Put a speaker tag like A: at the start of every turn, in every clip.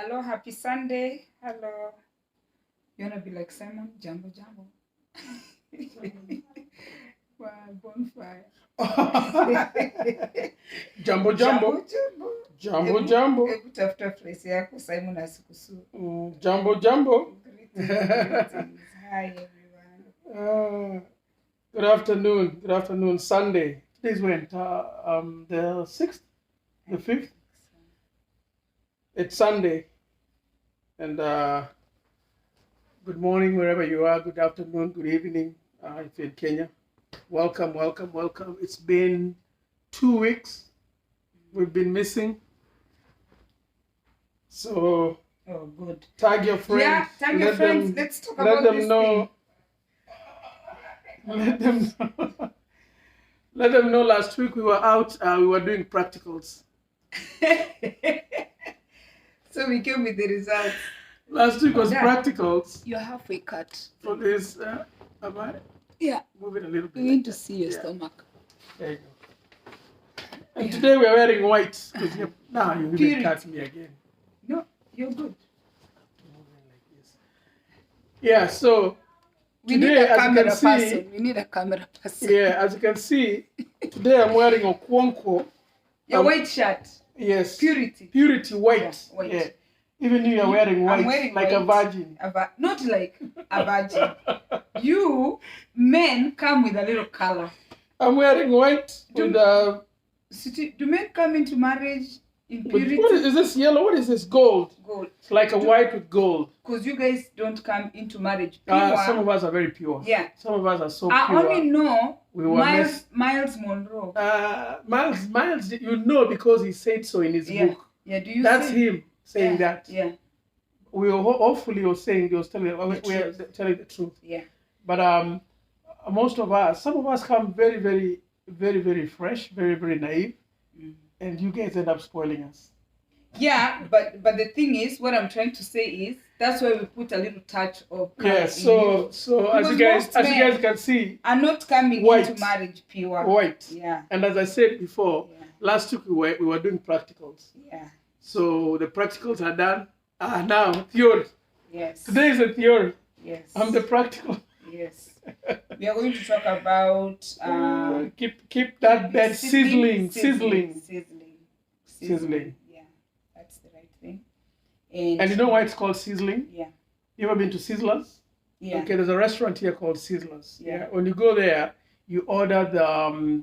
A: Hello, happy Sunday. Hello. You wanna be like Simon? Jambo, jambo. Wow, bonfire.
B: Jambo, jambo. Jambo, jambo.
A: Hebu tafuta place yako Simon asikusu.
B: Jambo, jambo.
A: Greetings. Hi everyone.
B: Good afternoon. Good afternoon. Sunday. Today's when? The 6th? The 5th? It's Sunday. And good morning wherever you are. Good afternoon. Good evening if you're in Kenya. Welcome, welcome, welcome. It's been 2 weeks. We've been missing. So
A: Oh, good.
B: tag your friends.
A: Yeah, tag your friends. Let's talk
B: let
A: about
B: them
A: this
B: know. Let them know. Let them know. Last week we were out. We were doing practicals.
A: So we came with the results.
B: Last week was practicals.
A: You're halfway cut.
B: For this, am I?
A: Yeah.
B: Move it a little bit.
A: You need to see your stomach.
B: There you go. And today we're wearing white. Now you even cut me again.
A: No, you're good.
B: Yeah, so
A: We
B: today,
A: need a
B: as you
A: camera
B: can see,
A: person. We need a camera person.
B: yeah, as you can see, today I'm wearing a Kwanko.
A: Your white shirt.
B: Yes.
A: Purity.
B: Purity white.
A: Yeah, white.
B: Yeah. Even you are wearing white,
A: I'm wearing
B: like
A: white.
B: a virgin.
A: Not like a virgin. You men come with a little color.
B: I'm wearing white with
A: Do men come into marriage in purity?
B: what is this yellow? What is this? Gold.
A: Gold.
B: It's like a white with gold.
A: Because you guys don't come into marriage pure.
B: Some of us are very pure.
A: Yeah.
B: Some of us are so
A: I
B: pure.
A: only know
B: We were
A: Miles Monroe.
B: Miles, you know, because he said so in his book.
A: Yeah, do you
B: That's
A: say?
B: him saying that.
A: Yeah.
B: We were hopefully you're saying he was telling we're telling the truth.
A: Yeah.
B: But most of us, some of us come very, very, very, very fresh, very, very naive, and you guys end up spoiling us.
A: Yeah, but the thing is, what I'm trying to say is that's why we put a little touch of color.
B: Yeah. So as you guys can see,
A: are not coming
B: white.
A: into marriage pure.
B: White.
A: Yeah.
B: And as I said before, last week we were doing practicals.
A: Yeah.
B: So the practicals are done. Now theory.
A: Yes.
B: Today is the theory.
A: Yes.
B: I'm the practical.
A: Yes. We are going to talk about
B: keep that bed sizzling.
A: Sizzling.
B: Yeah,
A: that's the right thing. And
B: you know why it's called sizzling?
A: Yeah.
B: You ever been to Sizzlers?
A: Yeah.
B: Okay, there's a restaurant here called Sizzlers.
A: Yeah.
B: When you go there, you order the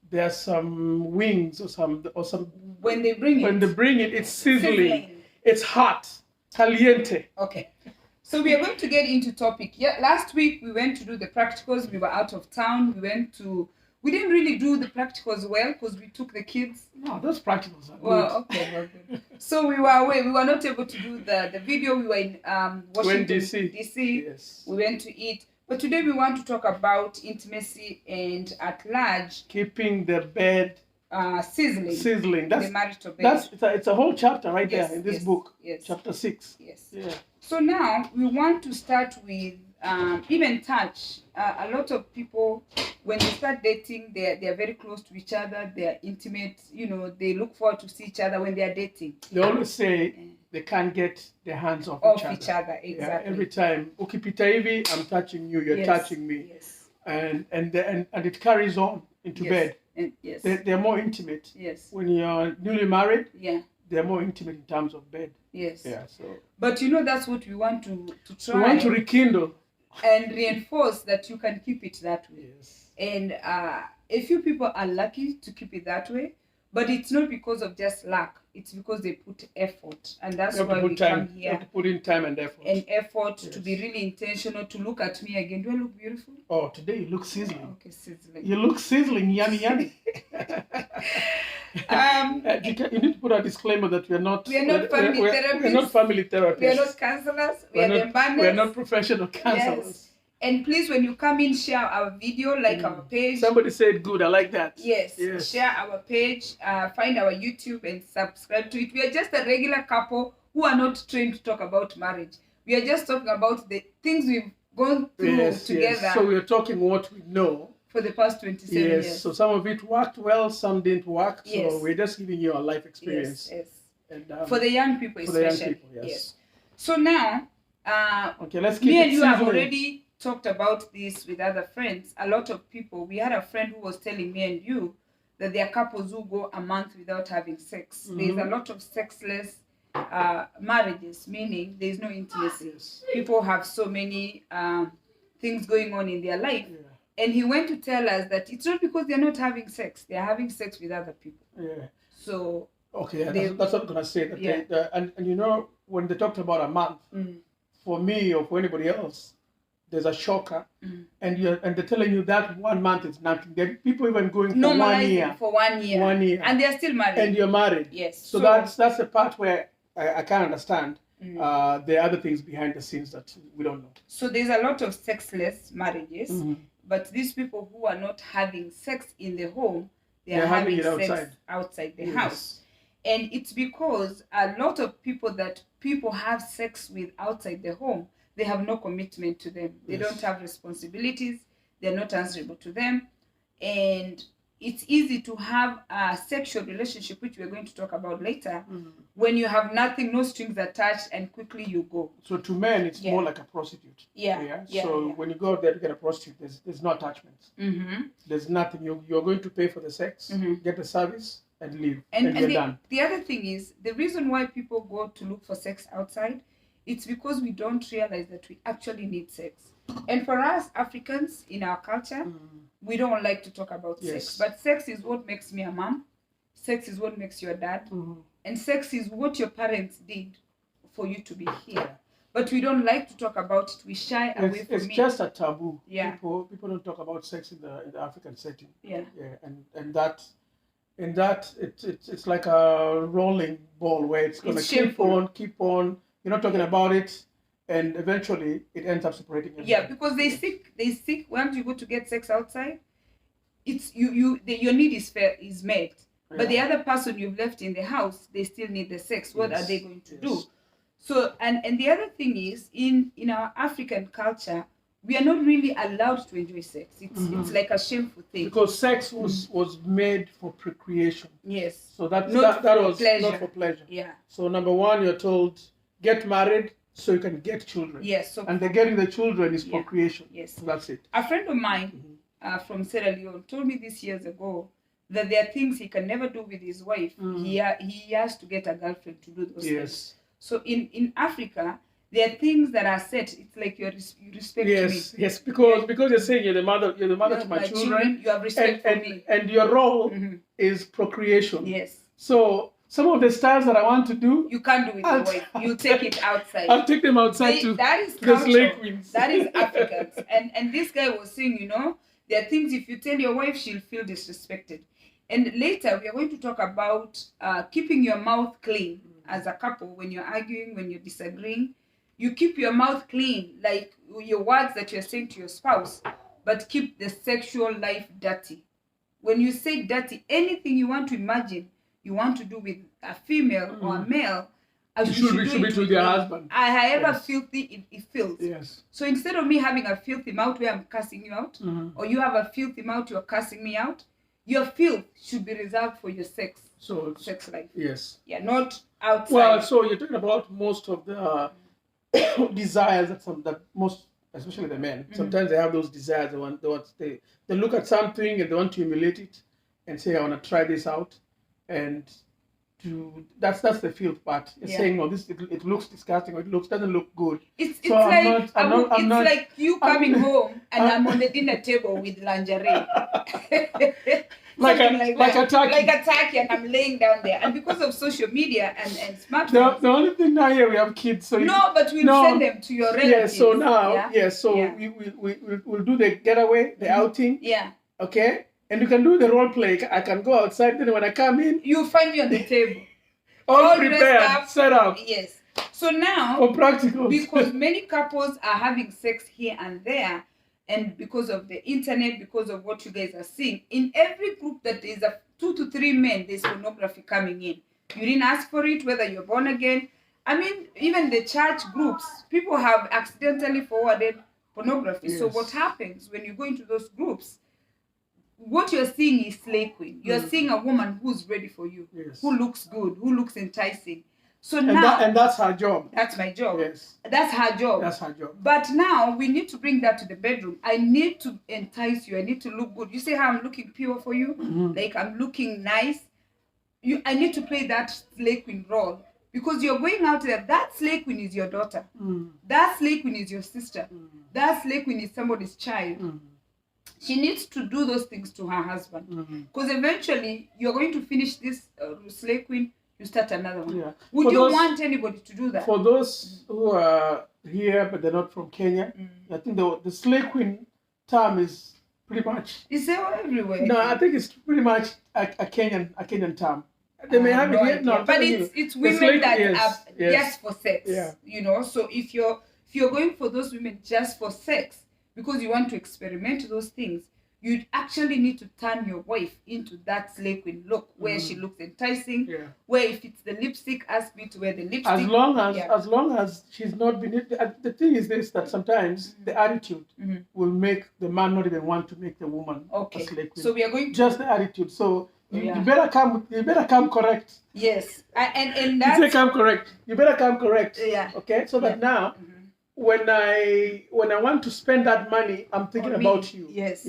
B: there's some wings or some.
A: When they bring it,
B: it's sizzling. It's hot, caliente.
A: Okay. So we are going to get into topic. Yeah, last week we went to do the practicals. We were out of town. We didn't really do the practicals well because we took the kids.
B: No, those practicals are good.
A: Well, okay, well, good. So we were away. We were not able to do the video. We were in Washington, DC.
B: Yes.
A: We went to eat. But today we want to talk about intimacy and at large.
B: Keeping the bed
A: sizzling.
B: That's
A: the marital bed.
B: It's a whole chapter right there in this book.
A: Yes.
B: Chapter 6.
A: Yes.
B: Yeah.
A: So now we want to start with even touch. A lot of people, when they start dating, they are very close to each other. They are intimate. You know, they look forward to see each other when they are dating.
B: They always say they can't get their hands off each other.
A: Exactly.
B: Yeah, every time, ukipita hivi, I'm touching you. You're touching me.
A: Yes.
B: And it carries on into bed.
A: And yes.
B: They're more intimate.
A: Yes.
B: When you're newly married.
A: Yeah.
B: They're more intimate in terms of bed.
A: Yes.
B: Yeah. So.
A: But you know that's what we want to try.
B: We want to rekindle
A: and reinforce that you can keep it that way.
B: Yes.
A: And a few people are lucky to keep it that way, but it's not because of just luck. It's because they put effort, and that's why we come here.
B: You have to put in time and effort.
A: To be really intentional. To look at me again. Do I look beautiful?
B: Oh, today you look sizzling.
A: Okay, sizzling.
B: You look sizzling, yummy, yummy. You need to put a disclaimer that we are not family therapists. We're not family therapists.
A: We are not counselors. We are the banners.
B: We are not professional counselors.
A: Yes. And please, when you come in, share our video, like our page.
B: Somebody said good. I like that.
A: Yes. Share our page. Find our YouTube and subscribe to it. We are just a regular couple who are not trained to talk about marriage. We are just talking about the things we've gone through together.
B: Yes. So we are talking what we know.
A: For the past 27 years.
B: So some of it worked well, some didn't work. So we're just giving you a life experience.
A: Yes.
B: And
A: for the young people
B: for the young
A: especially.
B: people, yes.
A: So now,
B: okay, let's keep
A: me
B: it
A: and you have
B: sizzling.
A: already talked about this with other friends. A lot of people, we had a friend who was telling me and you that there are couples who go a month without having sex.
B: Mhm.
A: There's a lot of sexless marriages, meaning there's no intimacy.
B: Yes.
A: People have so many things going on in their life.
B: Yeah.
A: And he went to tell us that it's not because they're not having sex, they're having sex with other people.
B: Yeah.
A: So
B: okay, that's what I'm gonna say. That
A: Yeah.
B: and you know, when they talked about a month, for me or for anybody else, there's a shocker, and they're telling you that 1 month is nothing. There are people even going for 1 year.
A: For 1 year.
B: 1 year.
A: And they're still married.
B: And you're married.
A: Yes.
B: So that's the part where I can't understand. There are other things behind the scenes that we don't know.
A: So there's a lot of sexless marriages, but these people who are not having sex in the home, they're having sex outside the house. And it's because a lot of people that people have sex with outside the home, they have no commitment to them. They don't have responsibilities. They're not answerable to them. And it's easy to have a sexual relationship, which we're going to talk about later, when you have nothing, no strings attached, and quickly you go.
B: So to men, it's more like a prostitute. So when you go out there to get a prostitute, there's no attachments. There's nothing. You're going to pay for the sex, get the service, and leave. And you're done.
A: The other thing is, the reason why people go to look for sex outside, it's because we don't realize that we actually need sex. And for us Africans, in our culture, we don't like to talk about sex. But sex is what makes me a mom. Sex is what makes you a dad. And sex is what your parents did for you to be here. But we don't like to talk about it. We shy away from it.
B: It's just a taboo.
A: Yeah.
B: People don't talk about sex in the African setting.
A: Yeah.
B: And that it's like a rolling ball where it's gonna keep on. You're not talking about it, and eventually it ends up separating everyone.
A: Yeah, because they seek once you go to get sex outside, it's your need is met. But the other person you've left in the house, they still need the sex. What are they going to do? So and the other thing is, in our African culture, we are not really allowed to enjoy sex. It's like a shameful thing.
B: Because sex was made for procreation.
A: Yes.
B: So that was
A: pleasure.
B: not for pleasure.
A: Yeah.
B: So number one, you're told, get married so you can get children.
A: Yes. So
B: and the getting the children is procreation.
A: Yes.
B: So that's it.
A: A friend of mine from Sierra Leone told me this years ago that there are things he can never do with his wife. He has to get a girlfriend to do those things. So in Africa, there are things that are set. It's like you respect me.
B: Yes, because you're saying you're the mother to my children.
A: You have respect for me.
B: And your role is procreation.
A: Yes.
B: So some of the styles that I want to do,
A: you can't do with your wife. You take it outside.
B: I'll take them outside to
A: that is
B: the slay queens.
A: That is Africans. And this guy was saying, there are things if you tell your wife, she'll feel disrespected. And later we are going to talk about keeping your mouth clean as a couple. When you're arguing, when you're disagreeing, you keep your mouth clean, like your words that you're saying to your spouse, but keep the sexual life dirty. When you say dirty, anything you want to imagine, you want to do with a female or a male,
B: you should be to your husband.
A: However filthy it feels.
B: Yes.
A: So instead of me having a filthy mouth where I'm cussing you out, or you have a filthy mouth, you're cussing me out, your filth should be reserved for your sex life.
B: Yes.
A: Yeah, not outside.
B: Well, so you're talking about most of the desires that most, especially the men, sometimes they have those desires. They look at something and they want to emulate it and say, I want to try this out, and that's the filth part. You're saying, no, it looks disgusting, or doesn't look good.
A: It's like you coming home and I'm on the dinner table with lingerie. like a turkey, and I'm laying down there. And because of social media and smartphones,
B: the only thing now here we have kids. So
A: but we'll send them to your relatives.
B: So now, we'll do the getaway, the outing.
A: Yeah.
B: Okay. And you can do the role play. I can go outside. Then when I come in,
A: you find me on the table,
B: all prepared, set up.
A: Yes. So now,
B: for practical,
A: because many couples are having sex here and there, and because of the internet, because of what you guys are seeing, in every group that is 2 to 3 men, there's pornography coming in. You didn't ask for it, whether you're born again. I mean, even the church groups, people have accidentally forwarded pornography. Yes. So what happens when you go into those groups? what you're seeing is slay queen. You're seeing a woman who's ready for you,
B: Yes.
A: who looks good, who looks enticing. So
B: And
A: now,
B: and that's her job.
A: that's my job.
B: Yes.
A: That's her job.
B: That's her job.
A: But now we need to bring that to the bedroom. I need to entice you. I need to look good. You see how I'm looking pure for you? Like I'm looking nice. I need to play that slay queen role. Because you're going out there, that slay queen is your daughter. That slay queen is your sister. That slay queen is somebody's child. She needs to do those things to her husband. Because eventually, you're going to finish this slay queen, you start another one.
B: Yeah.
A: Would you want anybody to do that?
B: For those who are here but they're not from Kenya, I think the slay queen term is pretty much...
A: Is there everywhere?
B: No, I think it's pretty much a Kenyan term. They may have it here, no,
A: but it's women that are just for sex.
B: Yeah.
A: You know, so if you're going for those women just for sex because you want to experiment those things, you actually need to turn your wife into that slay queen look where she looks enticing.
B: Yeah.
A: Where if it's the lipstick, ask me to wear the lipstick.
B: As long as she's not been... The thing is this, that sometimes the attitude will make the man not even want to make the woman a slay queen.
A: So we are going to...
B: Just the attitude. So you better come correct.
A: Yes. And that's...
B: You say come correct. You better come correct.
A: Yeah.
B: Okay? So that now... When I want to spend that money, I'm thinking about you.
A: Yes.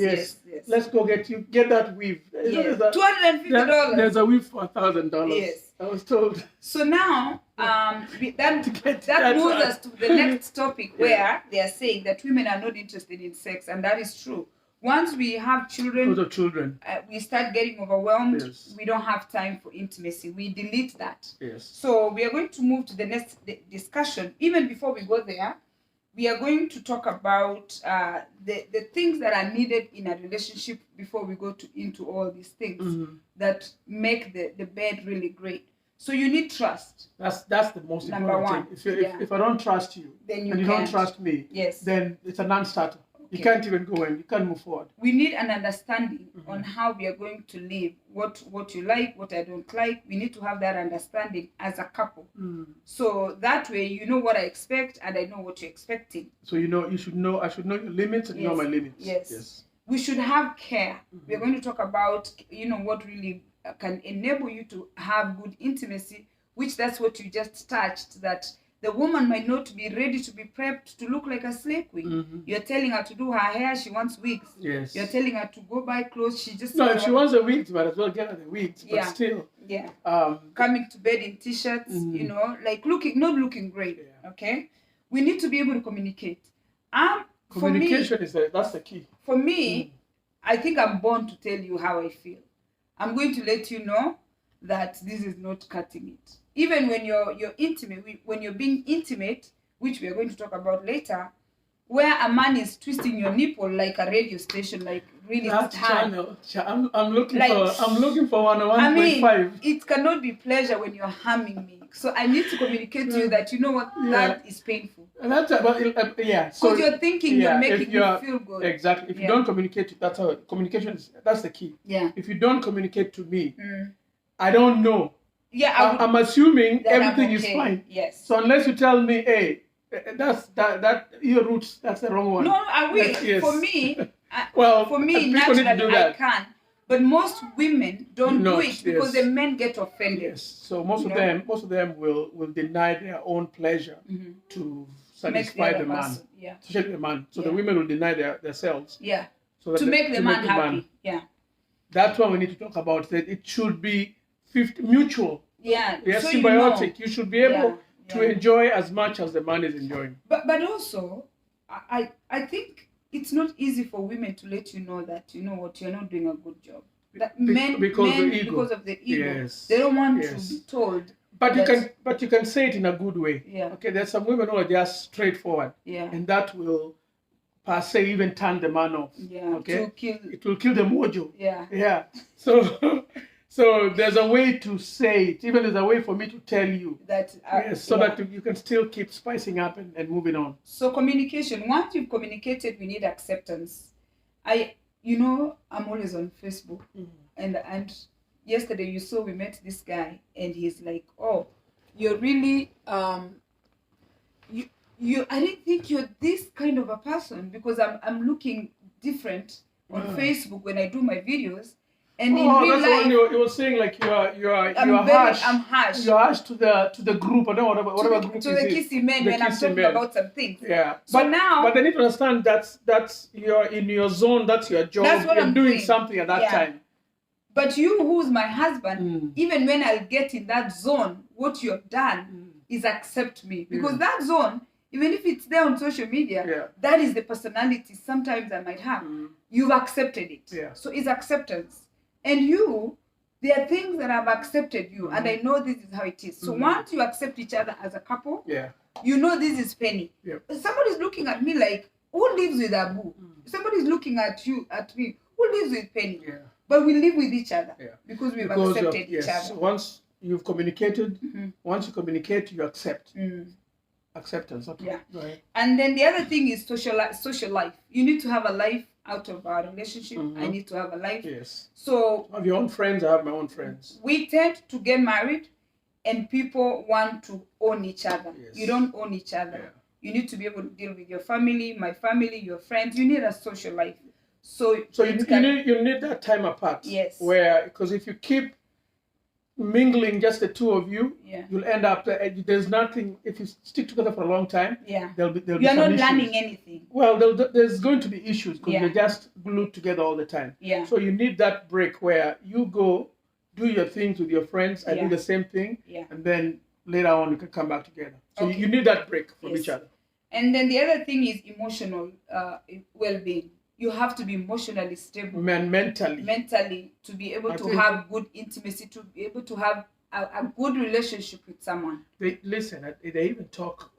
B: Let's go get that weave.
A: Yes. $250.
B: There's a weave for $1,000.
A: Yes.
B: I was told.
A: So now, that moves us to the next topic where they are saying that women are not interested in sex, and that is true. Once we have children,
B: because of children,
A: we start getting overwhelmed.
B: Yes.
A: We don't have time for intimacy. We delete that.
B: Yes.
A: So we are going to move to the next discussion. Even before we go there, we are going to talk about the things that are needed in a relationship before we go into all these things that make the bed really great. So you need trust.
B: That's the most important thing. If I don't trust you,
A: then
B: you don't trust me, then it's a non-starter. Okay. You can't even go in. You can't move forward.
A: We need an understanding on how we are going to live. What you like, what I don't like. We need to have that understanding as a couple. So that way, you know what I expect, and I know what you're expecting.
B: So I should know your limits, and you know my limits.
A: Yes. We should have care. We're going to talk about what really can enable you to have good intimacy, which that's what you just touched, that the woman might not be ready to be prepped to look like a slay queen. You're telling her to do her hair, she wants wigs.
B: Yes.
A: You're telling her to go buy clothes, she just...
B: No, if she wants the wigs, might as well get her the wigs. But still...
A: Yeah. Coming to bed in t-shirts, like not looking great. Yeah. Okay? We need to be able to communicate.
B: Communication that's the key.
A: For me, I think I'm born to tell you how I feel. I'm going to let you know that this is not cutting it. Even when you're intimate, when you're being intimate, which we are going to talk about later, where a man is twisting your nipple like a radio station, like really
B: that
A: hard.
B: Channel. I'm looking for 101.5. I mean,
A: it cannot be pleasure when you're harming me. So I need to communicate to you that you know what that is painful.
B: And that's So
A: you're thinking you're making me feel good.
B: Exactly. If you don't communicate, that's how communication that's the key.
A: Yeah.
B: If you don't communicate to me, I don't know.
A: Yeah.
B: I'm assuming everything is fine.
A: Yes.
B: So unless you tell me, hey, that your roots, that's the wrong one.
A: No, I will.
B: Yes.
A: For me,
B: for me,
A: naturally I can. But most women don't do it because the men get offended.
B: Yes. So most of them will deny their own pleasure to satisfy the man.
A: Yeah.
B: Especially the man. So the women will deny themselves.
A: Yeah.
B: So that
A: to make the man happy. Yeah.
B: That's why we need to talk about it. It should be mutual.
A: Yeah.
B: They are
A: so
B: symbiotic. You should be able to enjoy as much as the man is enjoying.
A: But also, I think it's not easy for women to let you know that you're not doing a good job. That because of the ego,
B: yes.
A: They don't want to be told.
B: But you can say it in a good way.
A: Yeah.
B: Okay. There's some women who are just straightforward.
A: Yeah.
B: And that will, per se, even turn the man off.
A: Yeah.
B: Okay. It will kill the mojo.
A: Yeah.
B: Yeah. So there's a way to say it. Even there's a way for me to tell you that that you can still keep spicing up and moving on.
A: So communication. Once you've communicated, we need acceptance. I'm always on Facebook, and yesterday you saw we met this guy, and he's like, "Oh, you're really I didn't think you're this kind of a person because I'm looking different on Facebook when I do my videos. And in
B: Oh,
A: real
B: that's the one
A: life,
B: you were saying, like you are
A: I'm
B: harsh.
A: harsh.
B: You're harsh to the group, or whatever group
A: to the kissy men when I'm talking about some things.
B: Yeah.
A: So now,
B: but they need to understand that's you're in your zone. That's your job.
A: That's what
B: you're
A: I'm
B: doing
A: doing.
B: something at that time.
A: But you, who's my husband, even when I'll get in that zone, what you have done is accept me. Because that zone, even if it's there on social media, that is the personality sometimes I might have. You've accepted it. So it's acceptance. And you, there are things that I've accepted you, and I know this is how it is. So once you accept each other as a couple, you know this is Penny. Somebody's looking at me like, who lives with Abu? Somebody's looking at me, who lives with Penny? But we live with each other because we've accepted each other.
B: So once you've communicated, once you communicate, you accept. Acceptance. Okay.
A: Yeah.
B: Go ahead.
A: And then the other thing is social life. You need to have a life out of our relationship. I need to have a life.
B: Yes.
A: So
B: have your own friends. I have my own friends.
A: We tend to get married, and people want to own each other. You don't own each other. You need to be able to deal with your family, my family, your friends. You need a social life. So
B: you need that time apart.
A: Yes.
B: Where, because if you keep mingling just the two of you, you'll end up there's nothing. If you stick together for a long time, there'll be
A: you're not learning anything.
B: Well, there's going to be issues because you're just glued together all the time. So you need that break where you go do your things with your friends. I do the same thing, and then later on you can come back together. So you need that break from each other.
A: And then the other thing is emotional well-being. You have to be emotionally stable. Mentally, to be able to have good intimacy, to be able to have a good relationship with someone.
B: They even talk,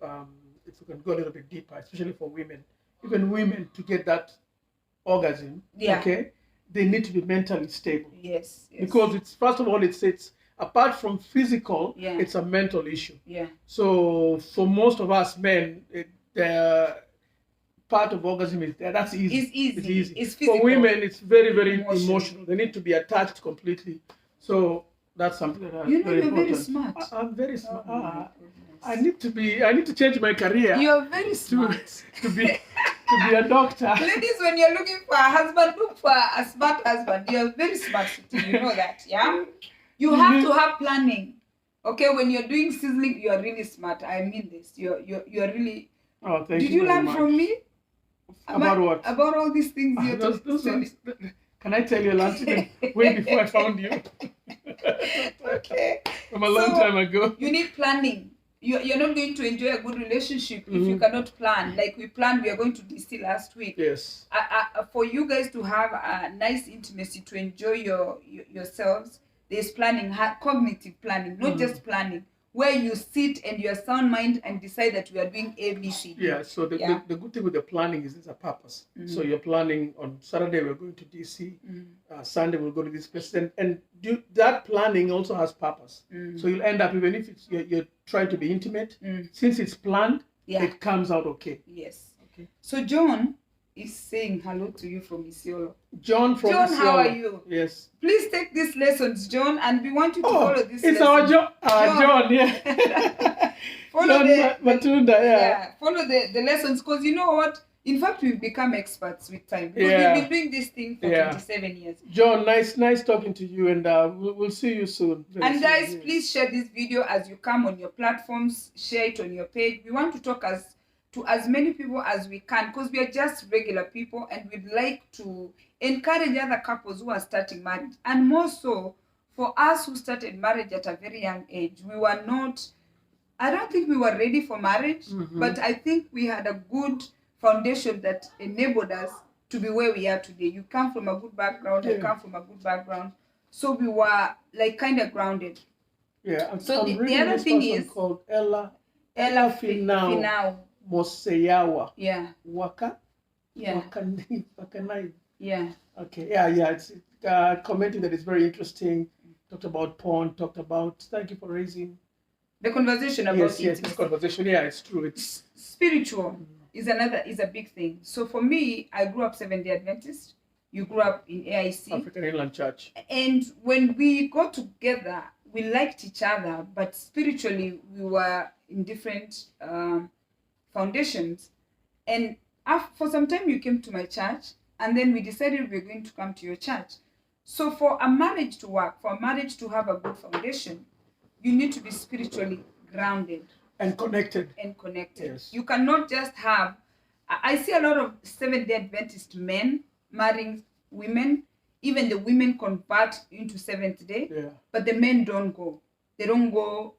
B: if we can go a little bit deeper, especially for women, even women to get that orgasm, they need to be mentally stable.
A: Yes.
B: Because it's, first of all, it's apart from physical, it's a mental issue. So for most of us men, part of orgasm is there. That's easy.
A: It's easy. It's physical.
B: For women, it's very, very emotional. They need to be attached completely. So that's something that is very important.
A: Very smart.
B: I'm very smart. I need to change my career.
A: You're very smart.
B: To be a doctor.
A: Ladies, when you're looking for a husband, look for a smart husband. You're very smart. You know that, yeah? You have to have planning. Okay, when you're doing sizzling, you're really smart. I mean this. You're really.
B: Oh, thank you.
A: Did you learn from me?
B: About what?
A: About all these things you're talking.
B: Can I tell you, last way before I found you?
A: Okay.
B: From a long time ago.
A: You need planning. You're not going to enjoy a good relationship if you cannot plan. Like we planned, we are going to DC last week.
B: Yes.
A: For you guys to have a nice intimacy, to enjoy yourselves, there's planning, cognitive planning, not just planning, where you sit and your sound mind and decide that we are doing A, B, C, D.
B: Yeah, so the good thing with the planning is there's a purpose. So you're planning on Saturday we're going to DC, Sunday we'll go to this place, and that planning also has purpose. So you'll end up, even if you're trying to be intimate, since it's planned, it comes out okay.
A: Yes. Okay. So John is saying hello to you from Isiolo.
B: John,
A: how are you?
B: Yes.
A: Please take these lessons, John, and we want you to follow this.
B: It's our John. John, yeah.
A: Follow
B: Matunda,
A: follow the lessons, because you know what? In fact, we've become experts with time, because we've been doing this thing for 27 years.
B: John, nice talking to you, and we'll see you soon.
A: And guys, please share this video as you come on your platforms. Share it on your page. We want to talk to as many people as we can, because we are just regular people, and we'd like to encourage other couples who are starting marriage, and more so for us who started marriage at a very young age. I don't think we were ready for marriage, but I think we had a good foundation that enabled us to be where we are today. You come from a good background, I come from a good background, so we were like kind of grounded.
B: Yeah.
A: So the other thing is
B: called Ella Finau Moseyawa.
A: Yeah.
B: Waka.
A: Yeah.
B: Wakanai.
A: Yeah.
B: Okay. Yeah. It's commenting that it's very interesting. Talked about porn. Thank you for raising
A: the conversation about it.
B: Yes, this conversation. Yeah, it's true. It's
A: spiritual is a big thing. So for me, I grew up Seventh-day Adventist. You grew up in AIC,
B: African Inland Church.
A: And when we got together, we liked each other, but spiritually we were in different foundations. And for some time you came to my church, and then we decided we're going to come to your church. So for a marriage to work, for a marriage to have a good foundation, you need to be spiritually grounded
B: and connected.
A: Yes. You cannot just have, I see a lot of Seventh-day Adventist men marrying women. Even the women convert into Seventh Day, but the men don't go. They don't go.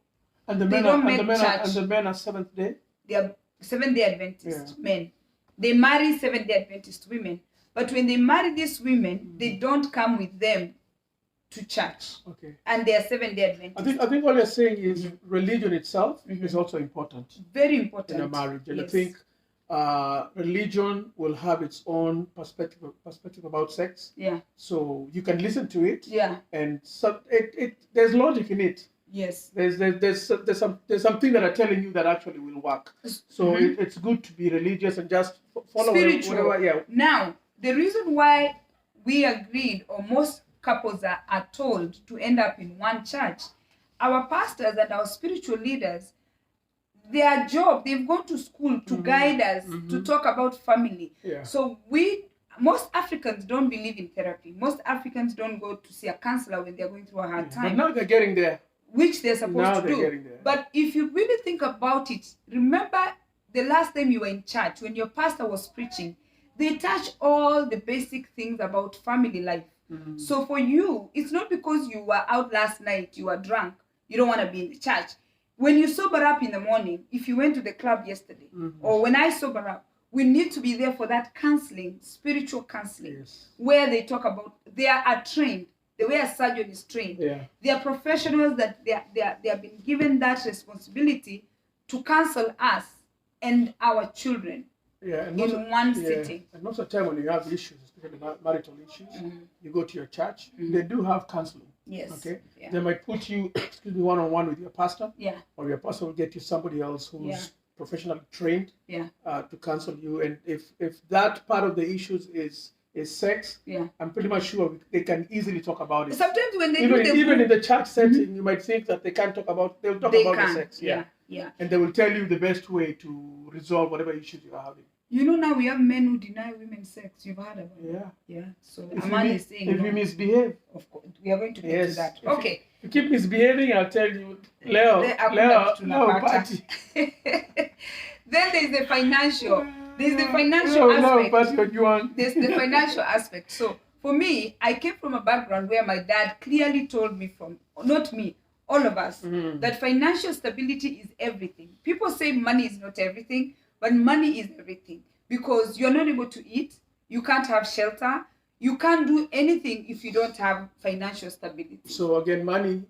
B: And the men are Seventh Day.
A: They are Seventh-day Adventist men. They marry Seventh-day Adventist women, but when they marry these women, they don't come with them to church.
B: Okay.
A: And they are Seventh-day Adventists.
B: I think what you're saying is religion itself is also important.
A: Very important
B: in a marriage, and I think religion will have its own perspective about sex.
A: Yeah. So
B: you can listen to it.
A: Yeah.
B: And so there's logic in it.
A: Yes.
B: There's something that are telling you that actually will work. So it's good to be religious and just follow whatever. Yeah.
A: Now, the reason why we agreed, or most couples are told to end up in one church, our pastors and our spiritual leaders, their job, they've gone to school to guide us, to talk about family.
B: Yeah.
A: So most Africans don't believe in therapy. Most Africans don't go to see a counselor when they're going through a hard time.
B: But now they're getting there.
A: Which they're supposed to do. But if you really think about it, remember the last time you were in church, when your pastor was preaching, they touch all the basic things about family life. So for you, it's not because you were out last night, you were drunk, you don't want to be in the church. When you sober up in the morning, if you went to the club yesterday, or when I sober up, we need to be there for that counseling, spiritual counseling, where they talk about, they are trained, the way a surgeon is trained. They are professionals that they have been given that responsibility to counsel us and our children in one sitting.
B: And most of the time when you have issues, especially marital issues, you go to your church, they do have counseling.
A: Yes.
B: Okay. They might put you, one-on-one with your pastor.
A: Yeah.
B: Or your pastor will get you somebody else who's professionally trained. To counsel you. And if that part of the issues is sex, I'm pretty much sure they can easily talk about it.
A: Sometimes when they
B: even in the church setting, you might think that they can't talk about. They'll talk about the sex. Yeah. And they will tell you the best way to resolve whatever issues you are having.
A: You know, now we have men who deny women sex. You've heard about it.
B: Yeah.
A: So a man is saying,
B: if you misbehave,
A: of course, we are going to get to that. Okay.
B: If you keep misbehaving, I'll tell you, Leo, party.
A: Then there's the financial. There's the financial aspect. There's the financial aspect. So for me, I came from a background where my dad clearly told me not me, all of us, that financial stability is everything. People say money is not everything, but money is everything, because you're not able to eat, you can't have shelter, you can't do anything if you don't have financial stability.
B: So again, money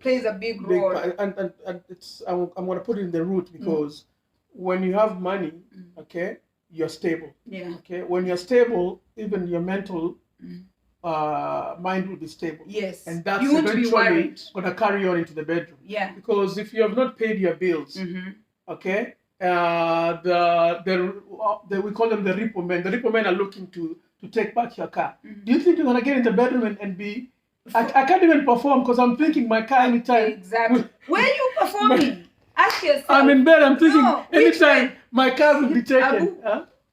A: plays a big role.
B: And it's I'm going to put it in the root, because when you have money, okay, you're stable.
A: Yeah.
B: Okay. When you're stable, even your mental mind will be stable.
A: Yes.
B: And that's eventually going to carry on into the bedroom.
A: Yeah.
B: Because if you have not paid your bills, okay, we call them the repo men. The repo men are looking to take back your car. Do you think you're going to get in the bedroom and be... I can't even perform because I'm thinking my car anytime.
A: Exactly. Where are you performing? Ask yourself.
B: I'm in bed. I'm thinking anytime my car will be taken.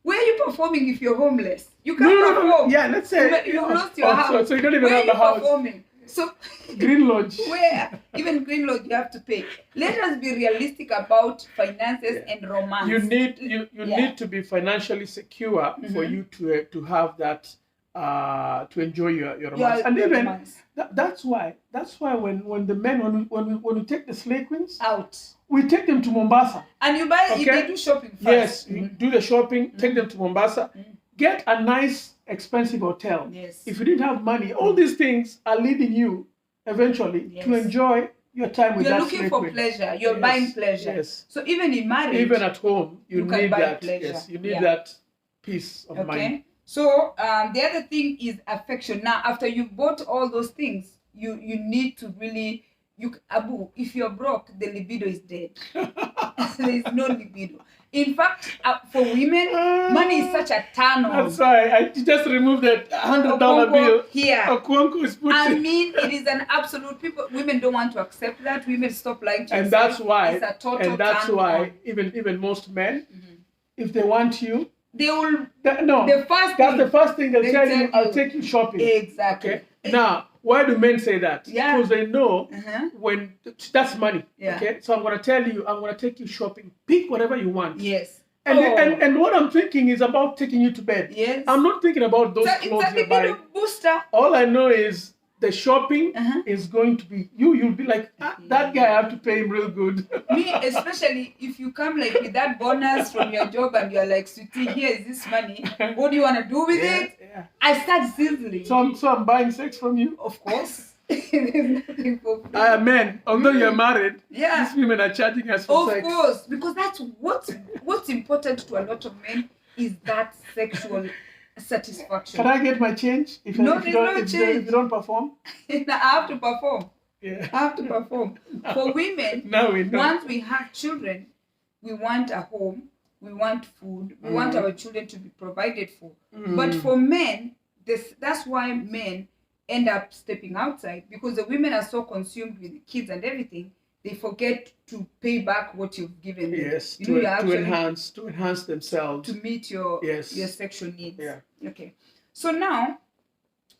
A: Where are you performing if you're homeless? You can't perform.
B: Yeah, let's say
A: you lost your house.
B: So you don't even have the house.
A: Performing? So
B: Green Lodge.
A: Where? Even Green Lodge you have to pay. Let us be realistic about finances and romance.
B: You need to be financially secure for you to have that to enjoy your romance. And even romance. That's why when the men when we take the slay queens
A: out,
B: we take them to Mombasa.
A: And you buy they do shopping first.
B: Yes, you do the shopping, take them to Mombasa. Get a nice, expensive hotel.
A: Yes.
B: If you didn't have money, all these things are leading you eventually to enjoy your time with that.
A: You're looking for pleasure. You're buying pleasure.
B: Yes.
A: So even in marriage,
B: even at home, you need that.
A: Pleasure.
B: Yes, you need that peace of mind.
A: So the other thing is affection. Now, after you've bought all those things, you need to really if you're broke, the libido is dead. There is no libido. In fact, for women, money is such a turn on.
B: That's why I just removed that $100 bill.
A: Here.
B: Is put
A: I mean, it is an absolute. Women don't want to accept that. Women stop lying to
B: themselves. That's why.
A: It's a total
B: even most men, if they want you,
A: they will.
B: No, that's the first thing they'll tell you. I'll take you shopping.
A: Exactly.
B: Okay. Now, why do men say that?
A: Yeah.
B: Because they know when that's money.
A: Yeah.
B: Okay. So I'm gonna tell you, I'm gonna take you shopping. Pick whatever you want.
A: Yes.
B: And what I'm thinking is about taking you to bed.
A: Yes.
B: I'm not thinking about those clothes
A: it's a
B: you're buying.
A: Booster.
B: All I know is the shopping is going to be you'll be like, that guy, I have to pay him real good.
A: Me, especially if you come like with that bonus from your job and you're like, sweetie, here is this money. What do you want to do with it?
B: Yeah.
A: I start sizzling.
B: So I'm buying sex from you?
A: Of course. There's nothing for free.
B: Men, although you're married,
A: yeah,
B: these women are charging us for sex.
A: Of course, because that's what's important to a lot of men is that sexual satisfaction.
B: Can I get my change if you don't perform?
A: I have to perform.
B: Yeah.
A: I have to perform. For women, once we have children, we want a home, we want food, we want our children to be provided for. But for men, that's why men end up stepping outside, because the women are so consumed with kids and everything, they forget to pay back what you've given them.
B: Yes, to enhance themselves,
A: to meet your sexual needs.
B: Yeah.
A: Okay. So now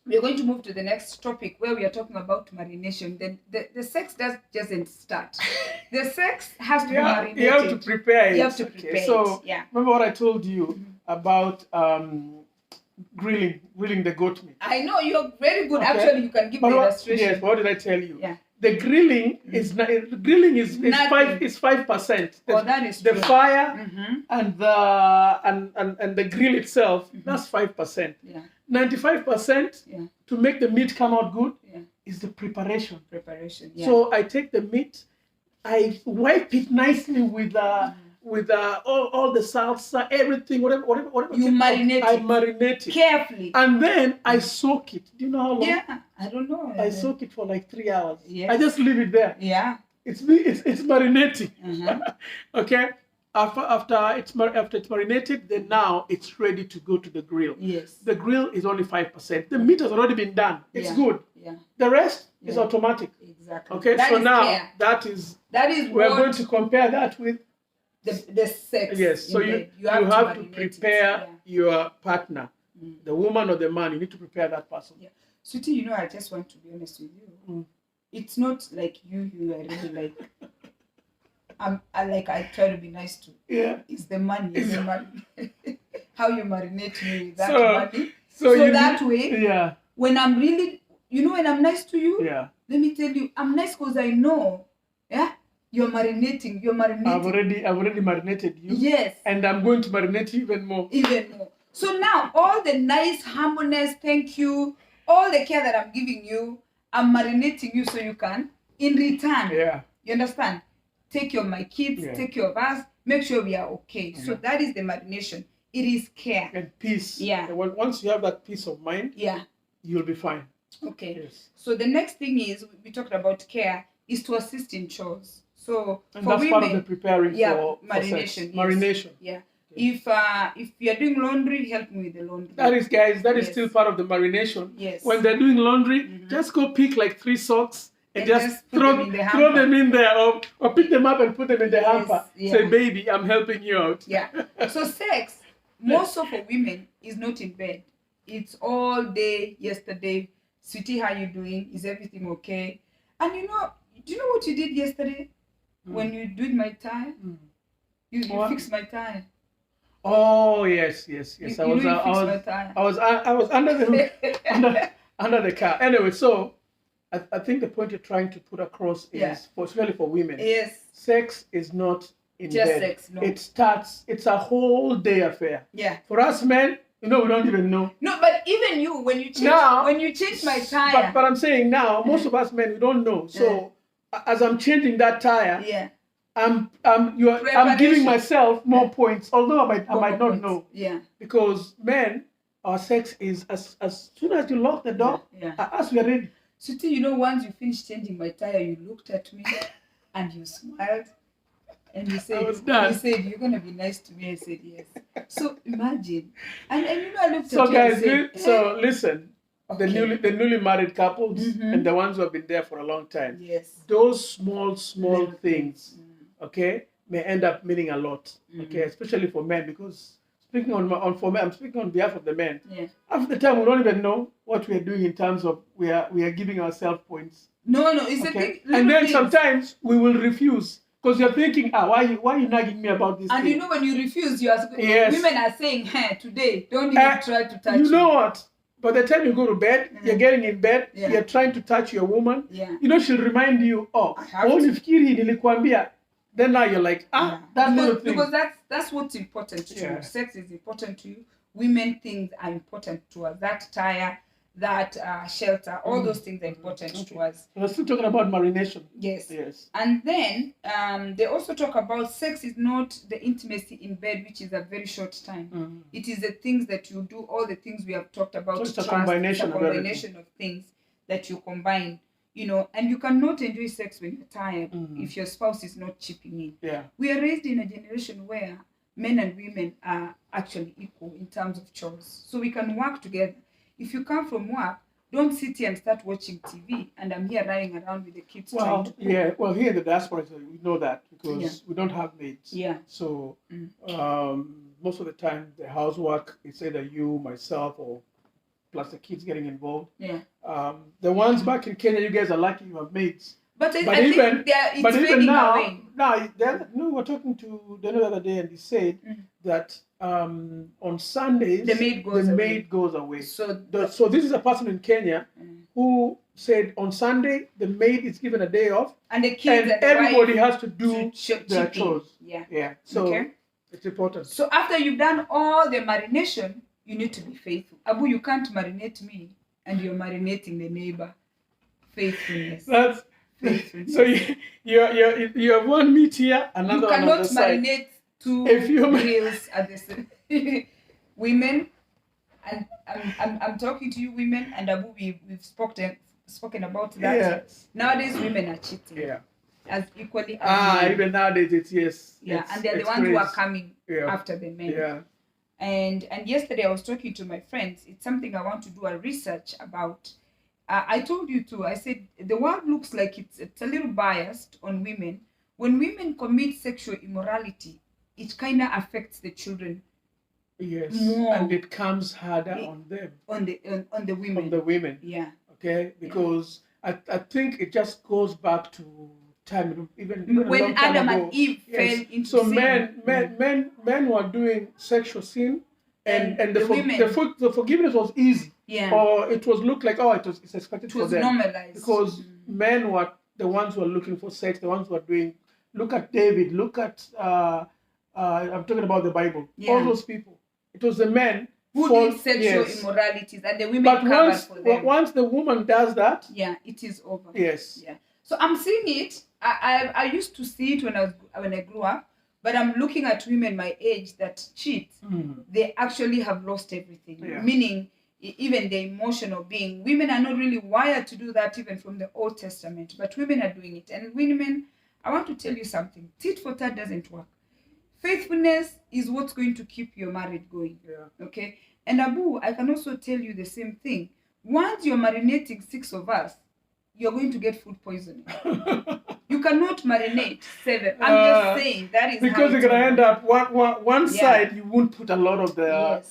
A: we're going to move to the next topic where we are talking about marination. Then the sex doesn't start. The sex has to be marinated.
B: You have to prepare it.
A: You have to prepare it.
B: So remember what I told you about grilling the goat meat.
A: I know you're very good. Actually, you can give the illustration.
B: Yes, what did I tell you?
A: Yeah.
B: The grilling is 5%.
A: That is
B: the
A: true.
B: Fire and the grill itself. That's 5%.
A: Yeah.
B: 95% to make the meat come out good is the preparation.
A: Yeah.
B: So I take the meat, I wipe it nicely with all the salsa, everything, whatever.
A: You marinate it.
B: I marinate it
A: carefully,
B: and then I soak it. Do you know how long?
A: Yeah, I don't know.
B: I soak it for like 3 hours.
A: Yes.
B: I just leave it there.
A: Yeah,
B: it's marinating. Okay. After it's marinated, then now it's ready to go to the grill.
A: Yes.
B: The grill is only 5%. The meat has already been done. It's good.
A: Yeah.
B: The rest is automatic.
A: Exactly.
B: Okay. So now that is we're going to compare that with
A: the sex.
B: Yes. So you have to prepare your partner, the woman or the man. You need to prepare that person.
A: Yeah. Sweetie, I just want to be honest with you. It's not like you are really like. I try to be nice to.
B: Yeah.
A: It's the money. It's the money. How you marinate me with that money.
B: So
A: that way.
B: Yeah.
A: When I'm really, when I'm nice to you.
B: Yeah.
A: Let me tell you, I'm nice because I know. Yeah. You're marinating.
B: I've already marinated you.
A: Yes.
B: And I'm going to marinate you even more.
A: So now all the nice humbleness, thank you, all the care that I'm giving you, I'm marinating you so you can, in return.
B: Yeah.
A: You understand? Take care of my kids, take care of us, make sure we are okay. So that is the marination. It is care.
B: And peace.
A: Yeah.
B: And once you have that peace of mind, you'll be fine.
A: Okay.
B: Yes.
A: So the next thing is, we talked about care, is to assist in chores. So
B: and that's part of the preparing for
A: marination.
B: Sex. Marination.
A: Yeah. If you're doing laundry, help me with the laundry.
B: That is, guys, that is still part of the marination.
A: Yes.
B: When they're doing laundry, just go pick like 3 socks and just throw them in there, or pick them up and put them in the hamper. Say, baby, I'm helping you out.
A: Yeah. So sex, most of for women, is not in bed. It's all day, yesterday. Sweetie, how you doing? Is everything okay? And do you know what you did yesterday? When you did my tie? You fixed my tie.
B: Oh yes. I was under the under the car. Anyway, so I think the point you're trying to put across is, especially for women, sex is not in
A: just
B: bed.
A: Sex. No.
B: It's a whole day affair.
A: Yeah.
B: For us men, we don't even know.
A: No, but even you, when you change my tire.
B: But I'm saying now, most of us men, we don't know. So as I'm changing that tire, I'm giving myself more points, although I might not know.
A: Yeah.
B: Because men, our sex is as soon as you lock the door, as we are ready.
A: Sweetie, once you finished changing my tire, you looked at me and you smiled and you said, you're gonna be nice to me. I said yes. So imagine. And I looked at you and said,
B: so listen. Okay. The newly married couples and the ones who have been there for a long time.
A: Yes.
B: Those small things, okay, may end up meaning a lot. Okay, especially for men, because speaking for me, I'm speaking on behalf of the men.
A: Yeah.
B: Half the time we don't even know what we are doing in terms of we are giving ourselves points.
A: No, it's a thing.
B: And then
A: things.
B: sometimes we will refuse because you're thinking, why are you nagging me about this?
A: And
B: thing?
A: you know when you refuse,
B: Yes.
A: Women are saying, "Hey, today don't even try to touch."
B: You know what? By the time you go to bed, you're getting in bed,
A: Yeah.
B: you're trying to touch your woman.
A: Yeah.
B: You know, she'll remind you, nifikiri nilikwambia. Then now you're like, that little thing.
A: Because that's what's important to you. Sex is important to you. Women things are important to us. That tire, that shelter, all those things are important to us.
B: We're still talking about marination.
A: Yes. And then they also talk about sex is not the intimacy in bed, which is a very short time. It is the things that you do, all the things we have talked about.
B: So it's a combination
A: of things that you combine. You know, and you cannot enjoy sex when you're tired if your spouse is not chipping in.
B: Yeah.
A: We are raised in a generation where men and women are actually equal in terms of chores. So we can work together. If you come from work, don't sit here and start watching TV and I'm here running around with the kids trying to cook.
B: Well, here in the diaspora, we know that because we don't have maids.
A: Yeah.
B: So most of the time, the housework is either you, myself, or plus the kids getting involved.
A: Yeah.
B: The ones back in Kenya, you guys are lucky you have maids.
A: But even
B: now, we were talking to the other day, and he said that on Sundays the maid goes away. So this is a person in Kenya who said on Sunday the maid is given a day off,
A: and the kids and
B: everybody has to do their chores.
A: Yeah.
B: So it's important.
A: So after you've done all the marination, you need to be faithful. Abu, you can't marinate me and you're marinating the neighbor. Faithfulness.
B: So you have one meat here, another one on the side.
A: You cannot marinate two meals at the same. Women, and I'm talking to you, women, and Abu, we've spoken about that.
B: Yes.
A: Nowadays, women are cheating.
B: Yeah.
A: As equally as men.
B: Even nowadays it's yes.
A: Yeah, and they're the ones who are coming after the men.
B: Yeah.
A: And yesterday I was talking to my friends. It's something I want to do a research about. I told you too. I said the world looks like it's a little biased on women. When women commit sexual immorality, it kind of affects the children.
B: Yes.
A: More.
B: And it comes harder on them.
A: On the women.
B: On the women.
A: Yeah.
B: Okay. Because I think it just goes back to time, even
A: when
B: a long time
A: Adam
B: ago.
A: and Eve fell into
B: so
A: sin.
B: men were doing sexual sin, and the forgiveness was easy.
A: Yeah.
B: Or it was looked like it's expected for them.
A: Normalized.
B: Because men were the ones who were looking for sex, the ones who were doing. Look at David. Look at I'm talking about the Bible. Yeah. All those people. It was the men
A: who did sexual immoralities, and the women covered for them.
B: But once the woman does that,
A: it is over.
B: Yes.
A: Yeah. So I'm seeing it. I used to see it when I grew up, but I'm looking at women my age that cheat. They actually have lost everything. Yeah. Meaning, even the emotional being. Women are not really wired to do that, even from the Old Testament. But women are doing it, and women, I want to tell you something. Tit for tat doesn't work. Faithfulness is what's going to keep your marriage going.
B: Yeah.
A: Okay. And Abu, I can also tell you the same thing. Once you're marinating 6 of us, you're going to get food poisoning. You cannot marinate 7. I'm just saying that is
B: because you're gonna end up one side. You won't put a lot of the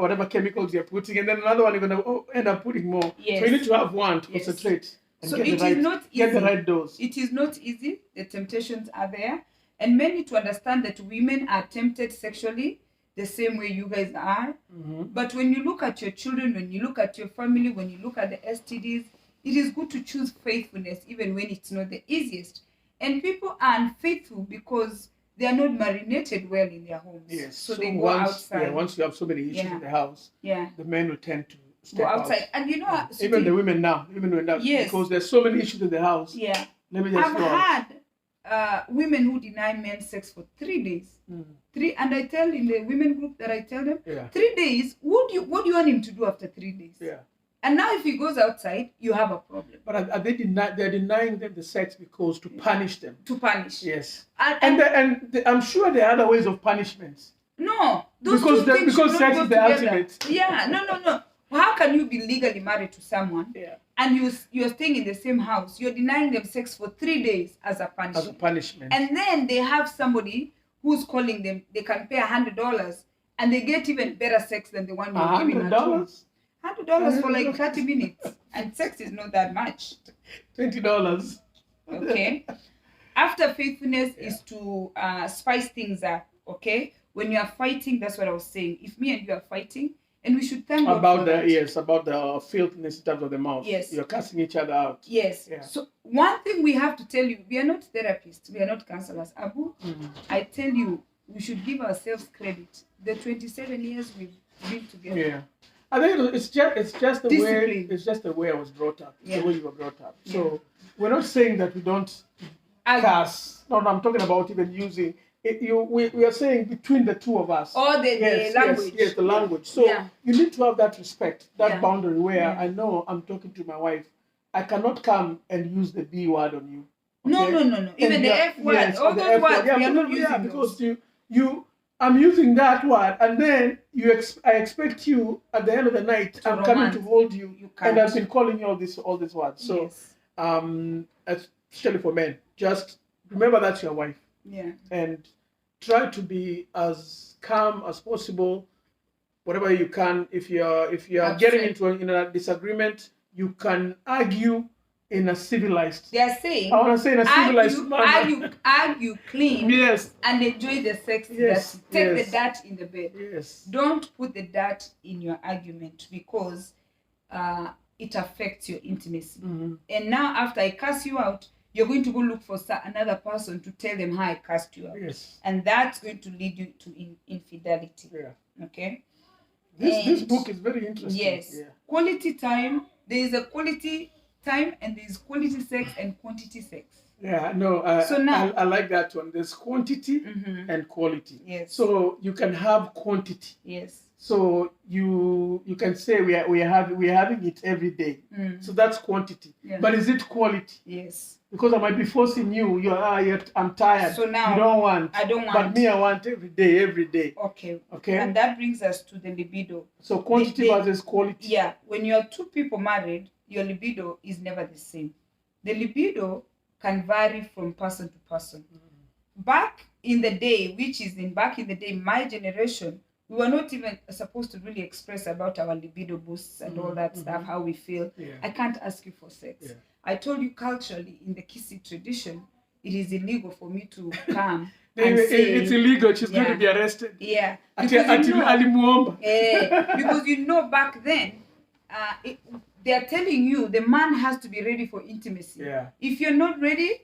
B: whatever chemicals you're putting, and then another one you're gonna end up putting more.
A: Yes.
B: So you need to have one to concentrate. And
A: so it is not easy.
B: Get the right dose.
A: It is not easy. The temptations are there, and men need to understand that women are tempted sexually the same way you guys are. But when you look at your children, when you look at your family, when you look at the STDs. It is good to choose faithfulness even when it's not the easiest. And people are unfaithful because they are not marinated well in their homes.
B: Yes.
A: So they go outside.
B: Yeah, once you have so many issues in the house, the men will tend to step
A: go outside.
B: Out.
A: And you know,
B: even the women now, because there's so many issues in the house.
A: Yeah.
B: Let me just
A: I've had women who deny men sex for 3 days. And I tell in the women group that I tell them, 3 days, what do you want him to do after 3 days?
B: Yeah.
A: And now if he goes outside, you have a problem.
B: But they're denying them the sex because to punish them.
A: To punish.
B: Yes. And I'm sure there are other ways of punishments.
A: No.
B: Because sex is the ultimate.
A: Yeah. No. How can you be legally married to someone and you're staying in the same house? You're denying them sex for 3 days as a punishment.
B: And then
A: they have somebody who's calling them. They can pay $100 and they get even better sex than the one you're giving at home. $100 for like 30 minutes, and sex is not that much.
B: $20.
A: Okay. After faithfulness is to spice things up. Okay. When you are fighting, that's what I was saying. If me and you are fighting, and we should thank God
B: about
A: for
B: the
A: that.
B: yes, about the filthiness in terms of the mouth.
A: Yes.
B: You're casting each other out.
A: Yes.
B: Yeah.
A: So one thing we have to tell you, we are not therapists, we are not counselors. Abu, I tell you, we should give ourselves credit. The 27 years we've been together.
B: Yeah. I think it's just the
A: Discipline.
B: way it's just the way I was brought up.
A: Yeah.
B: The way you were brought up. So we're not saying that we don't curse. No, I'm talking about even using it, we are saying between the two of us.
A: Or the language.
B: Yes, the language. So you need to have that respect, that boundary where I know I'm talking to my wife. I cannot come and use the B word on you. Okay?
A: No. Even the F word.
B: Yes,
A: all those words, we are not using
B: because
A: those.
B: I'm using that word, and then I expect you at the end of the night. I'm coming to hold you, and I've been calling you all these words. So, especially for men, just remember that's your wife.
A: Yeah.
B: And try to be as calm as possible, whatever you can. If you're getting into a disagreement, you can argue in a civilized.
A: They are saying.
B: I want to say in a civilized manner.
A: Argue clean.
B: Yes.
A: And enjoy the sex.
B: Yes.
A: Take the dirt in the bed.
B: Yes.
A: Don't put the dirt in your argument because it affects your intimacy.
B: Mm-hmm.
A: And now after I curse you out, you're going to go look for another person to tell them how I cursed you out.
B: Yes.
A: And that's going to lead you to infidelity.
B: Yeah.
A: Okay?
B: This book is very interesting.
A: Yes. Yeah. Quality time. There is a quality time and there is quality sex and quantity sex.
B: Yeah, no, so now, I like that one. There's quantity and quality.
A: Yes.
B: So you can have quantity.
A: Yes.
B: So you can say we are having it every day. So that's quantity. Yeah. But is it quality?
A: Yes.
B: Because I might be forcing you. I'm tired.
A: So now
B: you don't want.
A: I don't want.
B: But me, I want every day.
A: Okay.
B: Okay.
A: And that brings us to the libido.
B: So quantity versus quality.
A: Yeah. When you are two people married, your libido is never the same. The libido can vary from person to person. Back in the day, my generation, we were not even supposed to really express about our libido boosts and all that stuff, how we feel. Yeah. I can't ask you for sex. Yeah. I told you culturally, in the Kisi tradition, it is illegal for me to come and say...
B: It's illegal. She's going to be arrested.
A: Yeah.
B: Because
A: back then, they are telling you the man has to be ready for intimacy.
B: Yeah.
A: If you're not ready...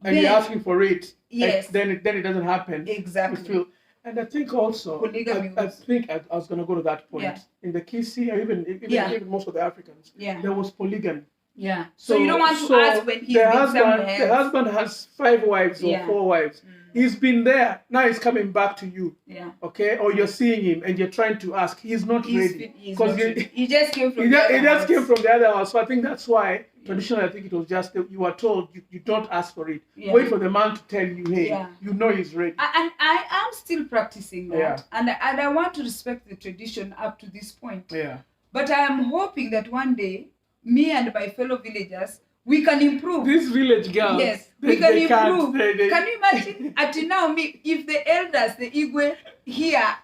B: And you're asking for it.
A: Yes.
B: Then it doesn't happen.
A: Exactly.
B: And I think also, I think I was going to go to that point. Yeah. In the Kisi, even most of the Africans, there was polygamy.
A: Yeah. So you don't want to ask when he's been somewhere else.
B: The husband has 5 wives or 4 wives. He's been there. Now he's coming back to you.
A: Yeah.
B: Okay? Or you're seeing him and you're trying to ask. He's not ready.
A: He just came from the other house.
B: Came from the other house. So I think that's why, traditionally, I think it was just, you were told, you don't ask for it. Yeah. Wait for the man to tell you, hey, you know he's ready.
A: And I am still practicing that. Yeah. And I want to respect the tradition up to this point.
B: Yeah.
A: But I am hoping that one day, me and my fellow villagers, we can improve.
B: These village girls.
A: Yes, we can improve. Can you imagine? Until now, if the elders, the Igwe, here.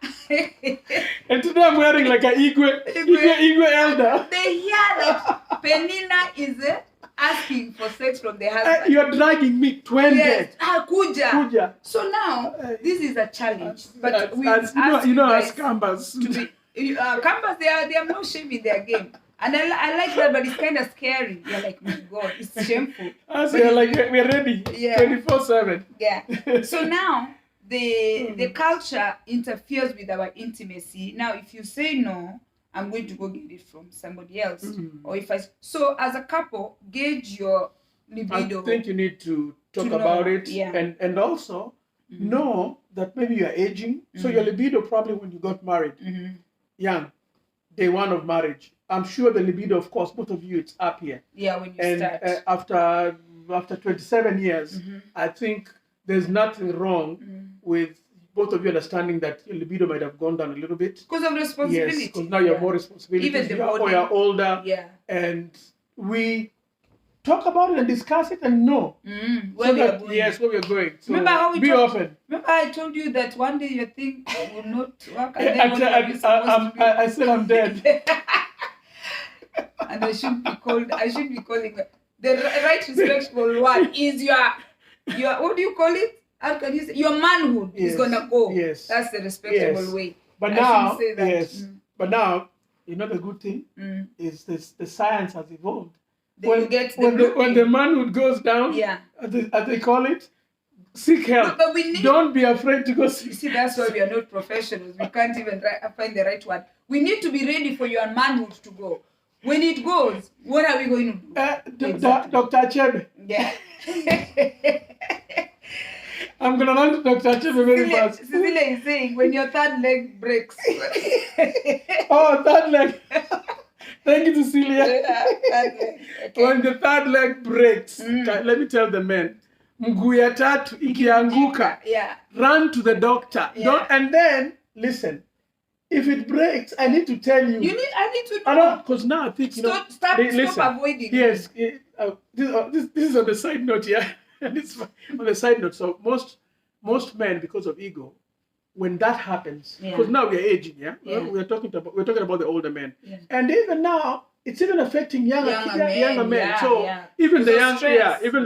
B: And today I'm wearing like an Igwe elder.
A: They hear that Penina is asking for sex from the husband.
B: You're dragging me 20.
A: Yes. Kuja. So now, this is a challenge. But as
B: Kambas.
A: Kambas, they are no shame in their game. And I like that, but it's kind of scary. You're like, oh God, it's shameful.
B: So you're like, we're ready. Yeah. 24/7.
A: Yeah. So now, the culture interferes with our intimacy. Now, if you say no, I'm going to go get it from somebody else. Or so as a couple, gauge your libido.
B: I think you need to talk about it. Yeah. And also know that maybe you're aging. So your libido probably when you got married, young, day one of marriage. I'm sure the libido, of course, both of you, it's up here.
A: Yeah, when you start.
B: And after 27 years, I think there's nothing wrong with both of you understanding that your libido might have gone down a little bit.
A: Because of responsibility.
B: Yes, because now you have more responsibility.
A: Even the body.
B: Or you're older.
A: Yeah.
B: And we talk about it and discuss it and know.
A: Where we are going.
B: Yes, where we are going. So
A: remember how we
B: be open.
A: Remember I told you that one day your thing will not work, and then what were you supposed to do?
B: I said I'm dead.
A: And I should be calling the right respectful one is your what do you call it? How can you say your manhood is gonna go?
B: Yes.
A: That's the respectable way.
B: But
A: I
B: now,
A: say that.
B: yes. But now, you know the good thing is this: the science has evolved.
A: When
B: the manhood goes down, as they call it, seek help.
A: But we need,
B: don't be afraid to go seek.
A: You see, that's why we are not professionals. We can't even find the right word. We need to be ready for your manhood to go. When it goes, what are we going to do?
B: Exactly. Dr. Chebe.
A: Yeah.
B: I'm going to run to Dr. Chebe very fast.
A: Cecilia is saying, when your third leg breaks.
B: Oh, third leg. Thank you, Cecilia.
A: Okay.
B: When the third leg breaks, let me tell the men, mguu ya tatu ikianguka, run to the doctor. And then, listen, if it breaks, I need to tell you.
A: I need to know.
B: Because now I think,
A: stop avoiding.
B: Yes, this is on the side note, This on the side note. So most men, because of ego, when that happens, because now we are aging, we're talking about the older men, and even now it's even affecting younger men. Even the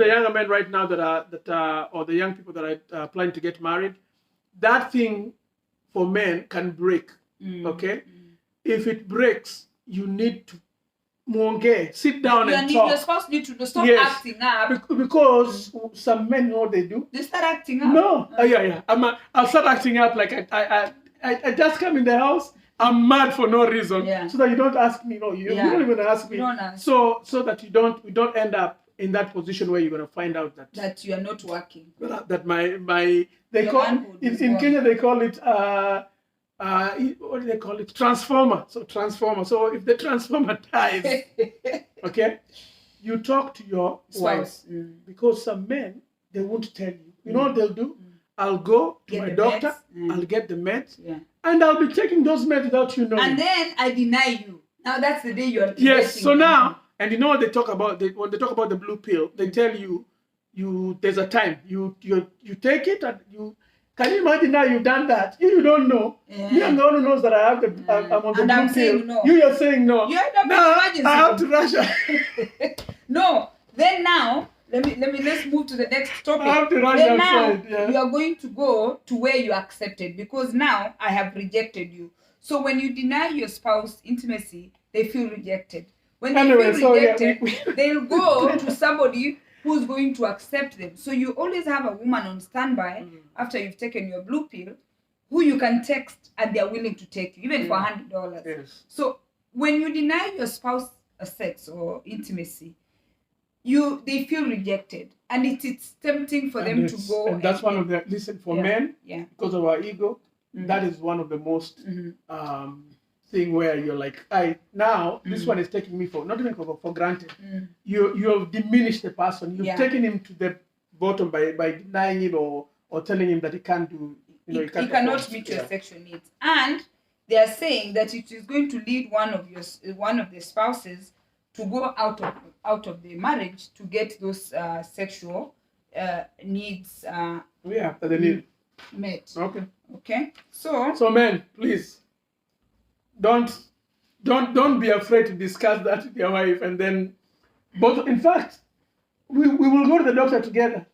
B: younger men right now that are or the young people that are planning to get married, that thing for men can break. Okay, if it breaks, you need to sit down and talk.
A: Your spouse need to stop acting up.
B: Because some men know what they do.
A: They start acting up.
B: No. I'll start acting up like I just come in the house. I'm mad for no reason. So that you don't ask me. No, you don't even ask me. So that we don't end up in that position where you're gonna find out
A: that you are not working.
B: That they call in Kenya they call it what do they call it? Transformer. So So if the transformer dies, okay, you talk to your wife, because some men, they won't tell you. You know what they'll do? I'll go to my doctor, I'll get the meds, and I'll be taking those meds without you knowing.
A: And then I deny you. Now that's the day you're
B: so now, and you know what they talk about? When they talk about the blue pill, they tell you there's a time. You take it and you. Can you imagine now you've done that? You don't know. Me, I'm the one who knows that I have I'm on the blue pill.
A: No.
B: You're saying no.
A: I
B: have to rush.
A: No. Then now, let's move to the next topic.
B: I have to rush outside.
A: Now, you are going to go to where you are accepted, because now I have rejected you. So when you deny your spouse intimacy, they feel rejected. When they feel rejected, they'll go to somebody who's going to accept them. So you always have a woman on standby after you've taken your blue pill, who you can text and they're willing to take you, even for $100.
B: Yes.
A: So when you deny your spouse a sex or intimacy, they feel rejected, and it's tempting for them to go.
B: And that's one of the men, because of our ego, that is one of the most thing where you're like, this one is taking me for granted. You have diminished the person. You've taken him to the bottom by denying him or telling him that he can't do. He
A: cannot meet your sexual needs, and they are saying that it is going to lead one of the spouses to go out of the marriage to get those sexual needs.
B: That they need
A: met.
B: Okay.
A: So
B: men, please. Don't be afraid to discuss that with your wife, and then in fact we will go to the doctor together.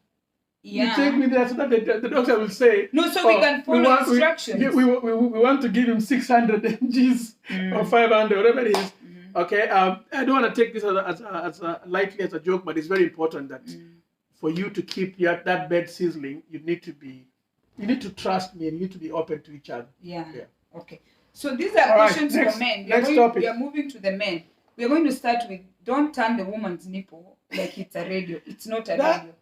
B: You take me there so that the doctor will say
A: no, so we can follow instructions.
B: We want to give him 600 mgs or 500, whatever it is. Okay, I don't want to take this as lightly as a joke, but it's very important that for you to keep that bed sizzling, you need to trust me, and you need to be open to each other.
A: Okay. So these are questions for men. We are moving to the men. We are going to start with, don't turn the woman's nipple like it's a radio. It's not a radio.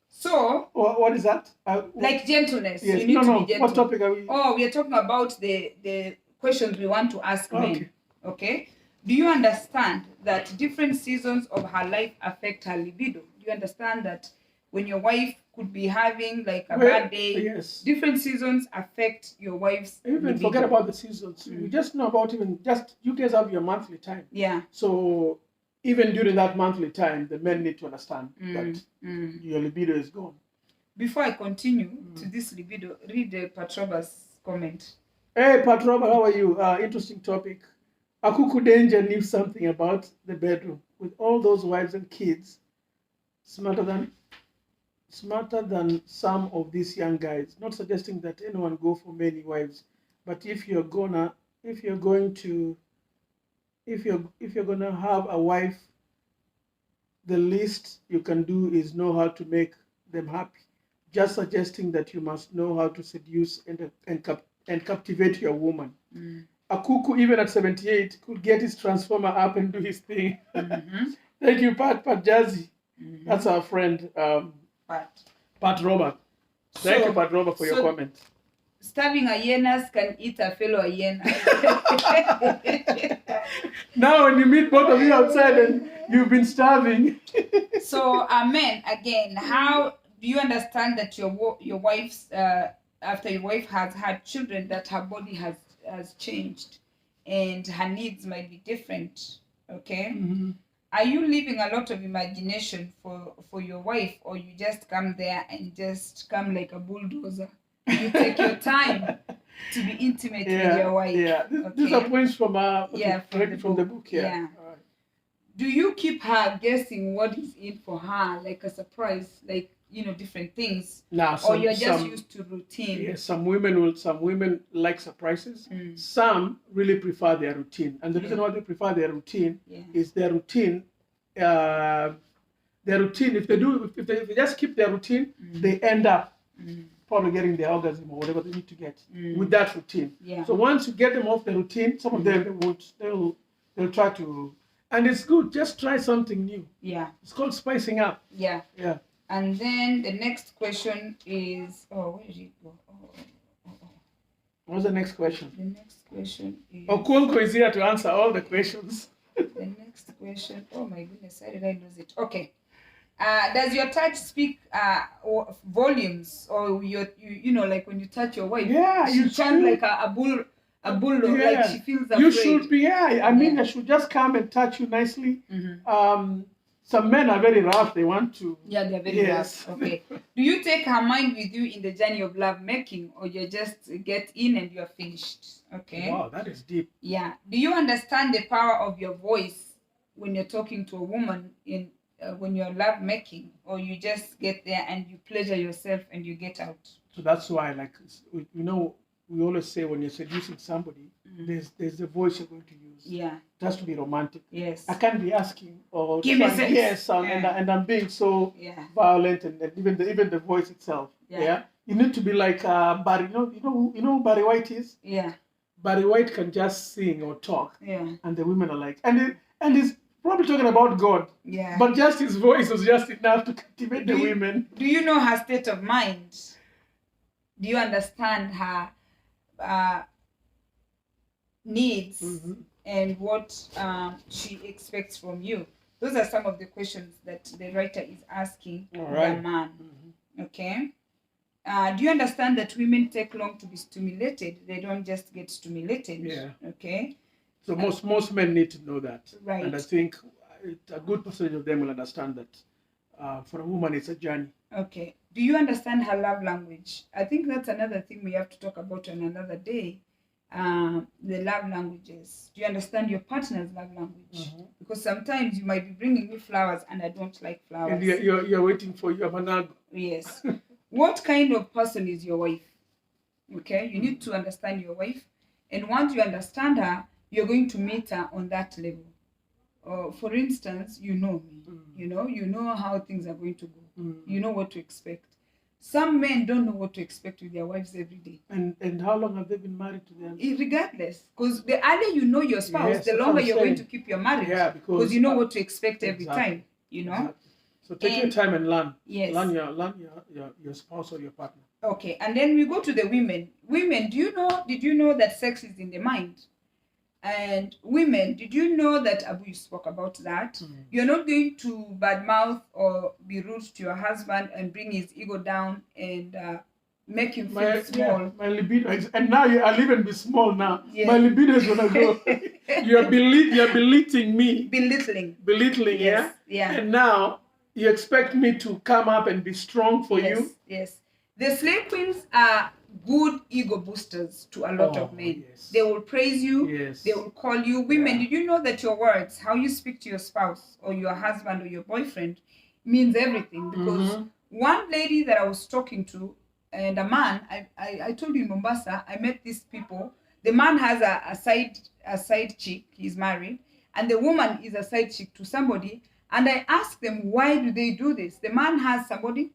A: So
B: what is that?
A: Like gentleness.
B: Yes.
A: You need to be gentle.
B: What topic are we?
A: We are talking about the questions we want to ask men. Okay. Do you understand that different seasons of her life affect her libido? Do you understand that when your wife could be having like a bad day, different seasons affect your wife's libido?
B: Forget about the seasons. We just know about you guys have your monthly time.
A: Yeah.
B: So even during that monthly time, the men need to understand that your libido is gone.
A: Before I continue to this libido, read Patroba's comment.
B: Hey, Patroba, how are you? Interesting topic. Akuku Danger knew something about the bedroom. With all those wives and kids, smarter than some of these young guys. Not suggesting that anyone go for many wives, but if you're gonna have a wife, the least you can do is know how to make them happy. Just suggesting that you must know how to seduce and captivate your woman. Akuku, even at 78, could get his transformer up and do his thing. Thank you, Pat Jazzy. That's our friend, Pat Robert. Thank you, Pat Robert, for your comment.
A: Starving hyenas can eat a fellow hyena.
B: Now, when you meet both of you outside and you've been starving.
A: So, men, again, how do you understand that your wife's after your wife has had children, that her body has changed and her needs might be different? Okay. Are you leaving a lot of imagination for your wife, or you just come there and just come like a bulldozer? You take your time to be intimate with your wife.
B: Yeah, these are points from the book.
A: Yeah. All right. Do you keep her guessing what is in for her, like a surprise, like different things? Or you're just used to routine?
B: Yes, some women like surprises. Some really prefer their routine, and the reason why they prefer their routine is their routine. If they just keep their routine, they end up probably getting their orgasm or whatever they need to get with that routine. So once you get them off the routine, some of them they'll try to, and it's good. Just try something new. Yeah, it's called spicing up.
A: Yeah. And then the next question is, where did it go?
B: What's the next question?
A: The next question is...
B: Okulko is here to answer all the questions.
A: The next question, oh my goodness, how did I lose it? Okay. Does your touch speak volumes, or you know, like when you touch your wife?
B: Yeah,
A: you sound like a bulldog, like she feels afraid.
B: You should be. I mean, I should just come and touch you nicely. Some men are very rough. They want to.
A: Yeah, they're very rough. Okay. Do you take her mind with you in the journey of love making, or you just get in and you're finished? Okay.
B: Wow, that is deep.
A: Yeah. Do you understand the power of your voice when you're talking to a woman when you're love making, or you just get there and you pleasure yourself and you get out?
B: So that's why, we always say when you're seducing somebody, there's the voice you're going to use.
A: Yeah.
B: It has to be romantic.
A: Yes.
B: I can't be asking or
A: give me sex.
B: Yes, and I'm being so violent, and even the voice itself. Yeah. You need to be like Barry. You know who Barry White is?
A: Yeah.
B: Barry White can just sing or talk.
A: Yeah.
B: And the women are like, and he's probably talking about God.
A: Yeah.
B: But just his voice was just enough to captivate the women.
A: Do you know her state of mind? Do you understand her needs and what she expects from you? Those are some of the questions that the writer is asking the man. Okay. Do you understand that women take long to be stimulated? They don't just get stimulated.
B: Yeah.
A: Okay.
B: So most men need to know that.
A: Right.
B: And I think a good percentage of them will understand that for a woman it's a journey.
A: Okay. Do you understand her love language? I think that's another thing we have to talk about on another day. The love languages. Do you understand your partner's love language? Because sometimes you might be bringing me flowers and I don't like flowers.
B: And you're waiting for your manago.
A: Yes. What kind of person is your wife? Okay, you need to understand your wife, and once you understand her, you're going to meet her on that level. For instance, you know me. You know how things are going to go. You know what to expect. Some men don't know what to expect with their wives every day.
B: And how long have they been married to them?
A: Regardless, because the earlier you know your spouse, the longer you're going to keep your marriage.
B: Yeah,
A: because you know what to expect every time. You know.
B: Exactly. So take your time and learn.
A: Yes.
B: Learn your spouse or your partner.
A: Okay, and then we go to the women. Women, did you know that sex is in the mind? And women, did you know that, Abu, you spoke about that? You're not going to badmouth or be rude to your husband and bring his ego down and make him feel small.
B: My libido, and now I'll even be small now.
A: Yes.
B: My libido is gonna go. You're belittling me.
A: Belittling.
B: Yes.
A: Yeah.
B: And now you expect me to come up and be strong for you.
A: Yes. The slave queens are good ego boosters to a lot of men.
B: Yes.
A: They will praise you.
B: Yes.
A: They will call you. Women, did you know that your words, how you speak to your spouse or your husband or your boyfriend, means everything? Because one lady that I was talking to and a man, I told you in Mombasa, I met these people. The man has a side chick, he's married, and the woman is a side chick to somebody. And I asked them, why do they do this? The man has somebody,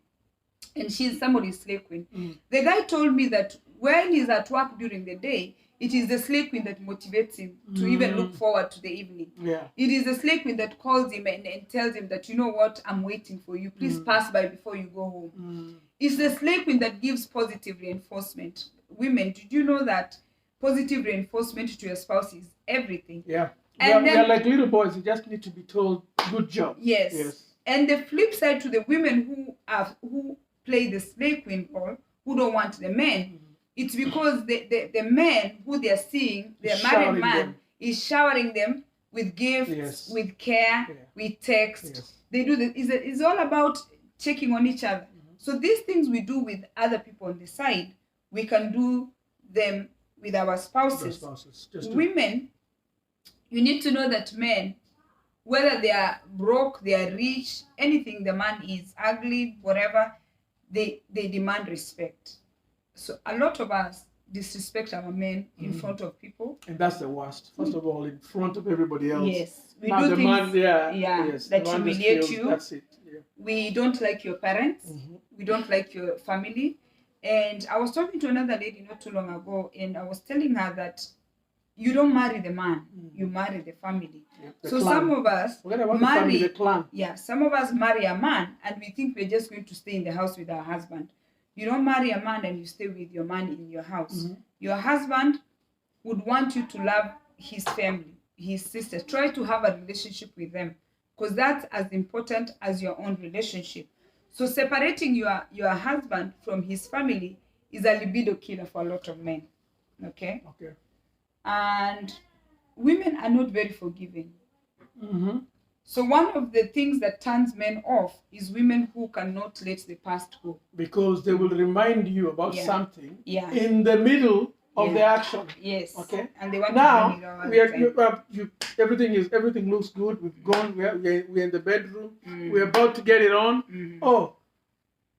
A: and she's somebody's slave queen. The guy told me that when he's at work during the day, it is the slave queen that motivates him to even look forward to the evening.
B: Yeah.
A: It is the slave queen that calls him and tells him that, you know what, I'm waiting for you. Please pass by before you go home. It's the slave queen that gives positive reinforcement. Women, did you know that positive reinforcement to your spouse is everything?
B: Yeah.
A: And
B: we are like little boys. You just need to be told, good job.
A: Yes. And the flip side to the women who play the slave queen role, who don't want the men, it's because the men who they are seeing, their married man, is showering them with gifts, with care, with text. They do this. It's all about checking on each other. So these things we do with other people on the side, we can do them with our spouses. Women, you need to know that men, whether they are broke, they are rich, anything, the man is ugly, whatever, they demand respect. So a lot of us disrespect our men in front of people.
B: And that's the worst. First of all, in front of everybody else.
A: Yes. We
B: now
A: do
B: the
A: things
B: man,
A: that humiliate you.
B: That's it. Yeah.
A: We don't like your parents. We don't like your family. And I was talking to another lady not too long ago, and I was telling her that you don't marry the man, you marry the family. So clan. Some of us marry
B: the clan.
A: Yeah, some of us marry a man and we think we're just going to stay in the house with our husband. You don't marry a man and you stay with your man in your house. Your husband would want you to love his family, his sisters. Try to have a relationship with them, because that's as important as your own relationship. So separating your husband from his family is a libido killer for a lot of men. Okay. And women are not very forgiving. So one of the things that turns men off is women who cannot let the past go. Because
B: they will remind you about something in the middle of the action.
A: Yes.
B: Okay.
A: And they want
B: now,
A: to bring it
B: everything looks good. We've gone. We're in the bedroom. We're about to get it on.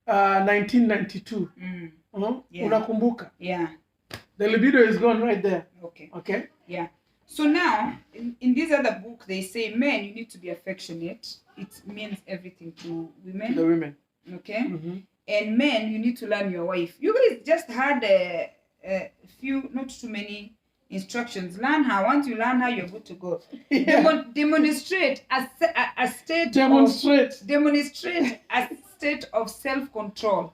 B: 1992. Unakumbuka.
A: Yeah.
B: The libido is gone right there. Okay.
A: Yeah. So now, in this other book, they say, men, you need to be affectionate. It means everything to women.
B: To the women.
A: Okay? And men, you need to learn your wife. You guys just had a few, not too many instructions. Learn her. Once you learn her, you're good to go. Demonstrate a state of self-control.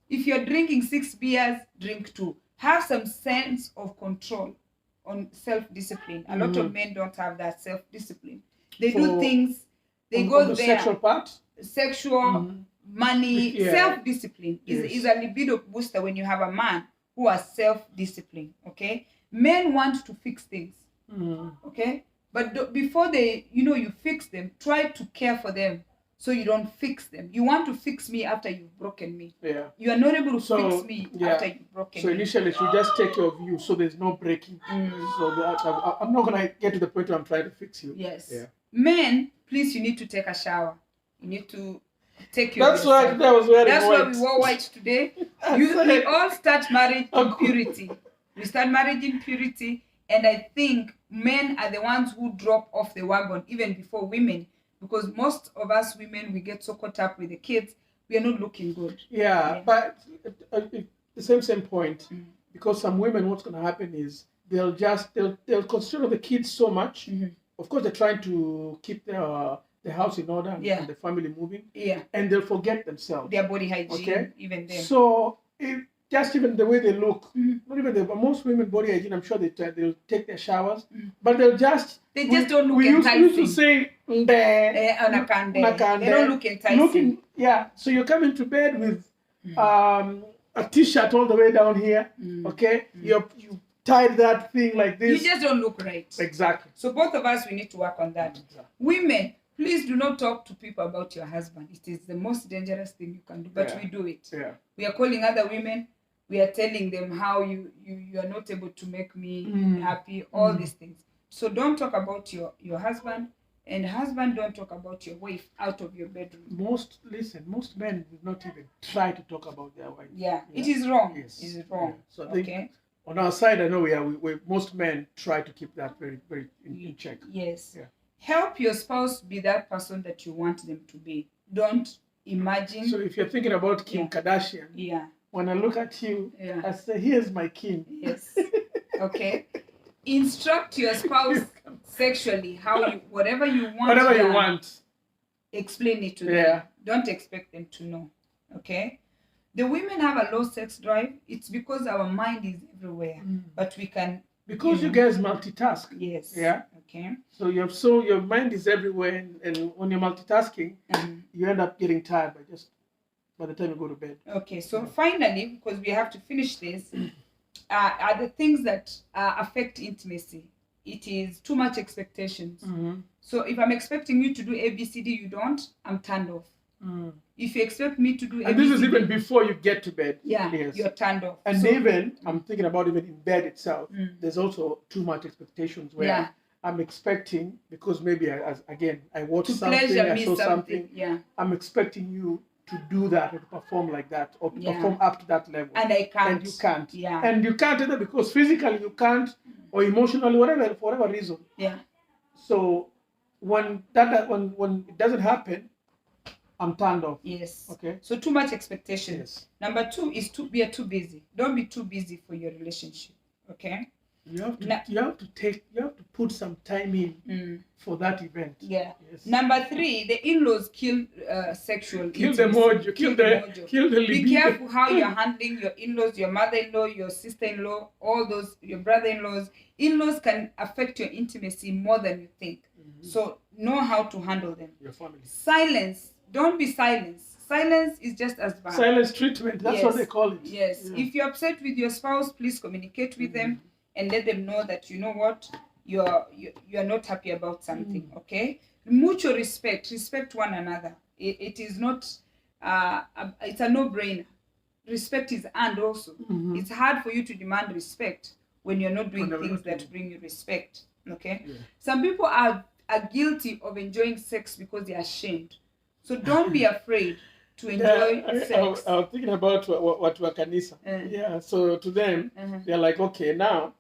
A: If you're drinking 6 beers, drink 2. Have some sense of control on self-discipline. A lot of men don't have that self-discipline. They do things, they go
B: the
A: there.
B: Sexual part?
A: Sexual, money, self-discipline is a libido booster when you have a man who has self-discipline, okay? Men want to fix things, okay? But before you fix them, try to care for them so you don't fix them. You want to fix me after you've broken me.
B: Yeah.
A: You are not able to fix me after you've broken me.
B: So initially, you just take care of you so there's no breaking. So that I'm not going to get to the point where I'm trying to fix you.
A: Yes.
B: Yeah.
A: Men, please, you need to take a shower. You need to take care of
B: yourself. That's why I was wearing
A: white.
B: That's
A: why we wore white today. We all start marriage in purity. We start marriage in purity. And I think men are the ones who drop off the wagon even before women. Because most of us women, we get so caught up with the kids, we are not looking good.
B: Yeah. But the same point. Because some women, what's going to happen is they'll consider the kids so much. Of course, they're trying to keep the house in order and the family moving. Yeah. And they'll forget themselves.
A: Their body hygiene, even them.
B: So just even the way they look, not even but most women body hygiene, I'm sure they'll take their showers, but they just
A: don't look enticing.
B: We used to say, they
A: don't look enticing.
B: So you're coming to bed with a t-shirt all the way down here, okay? You tied that thing like this.
A: You just don't look right.
B: Exactly.
A: So both of us, we need to work on that. Exactly. Women, please do not talk to people about your husband. It is the most dangerous thing you can do, but we do it.
B: Yeah.
A: We are calling other women. We are telling them how you are not able to make me happy, all these things. So don't talk about your husband, and husband, don't talk about your wife out of your bedroom. Most
B: men would not even try to talk about their wife.
A: Yeah, it is wrong. Yes. It is wrong. Yeah.
B: So I think on our side, I know we most men try to keep that very, very in check.
A: Yes. Yeah. Help your spouse be that person that you want them to be. Don't imagine.
B: So if you're thinking about Kim Kardashian, when I look at you, I say, here's my Kim.
A: Yes. Okay. Instruct your spouse sexually, whatever you want. Explain it to them. Don't expect them to know. Okay. The women have a low sex drive. It's because our mind is everywhere, but we can.
B: Because you guys multitask.
A: Yes.
B: Yeah.
A: Okay.
B: So your mind is everywhere, and when you're multitasking, you end up getting tired by the time you go to bed. Okay.
A: So finally, because we have to finish this. Are the things that affect intimacy. It is too much expectations. So if I'm expecting you to do A, B, C, D, you don't, I'm turned off. If you expect me to do A,
B: and this is even before you get to bed.
A: Yeah, yes. You're turned off.
B: And even, I'm thinking about even in bed itself, there's also too much expectations where I'm expecting, because maybe I watched something, I saw something.
A: Yeah.
B: I'm expecting you to do that or to perform like that or to perform up to that level.
A: And I can't.
B: And you can't.
A: Yeah.
B: And you can't either because physically you can't or emotionally, for whatever reason.
A: Yeah.
B: So when it doesn't happen, I'm turned off.
A: Yes.
B: Okay.
A: So too much expectation. Yes. Number 2 is we are too busy. Don't be too busy for your relationship. Okay.
B: You have to put some time in for that event.
A: Yeah. Yes. Number 3, the in-laws kill sexual.
B: Kill the mojo. Kill the libido.
A: Be careful how you're handling your in-laws, your mother-in-law, your sister-in-law, all those, your brother-in-laws. In-laws can affect your intimacy more than you think. So know how to handle them.
B: Your family.
A: Silence. Don't be silenced. Silence is just as bad.
B: Silence treatment. That's what they call it.
A: Yes. Yeah. If you're upset with your spouse, please communicate with them. And let them know that, you know what, you're not happy about something, okay? Mutual respect one another. It is not, it's a no-brainer. Respect is earned also. It's hard for you to demand respect when you're not doing things that bring you respect, okay? Yeah. Some people are guilty of enjoying sex because they're ashamed. So don't be afraid to enjoy sex.
B: I was thinking about what Kanisa. Yeah, so to them, they're like, okay, now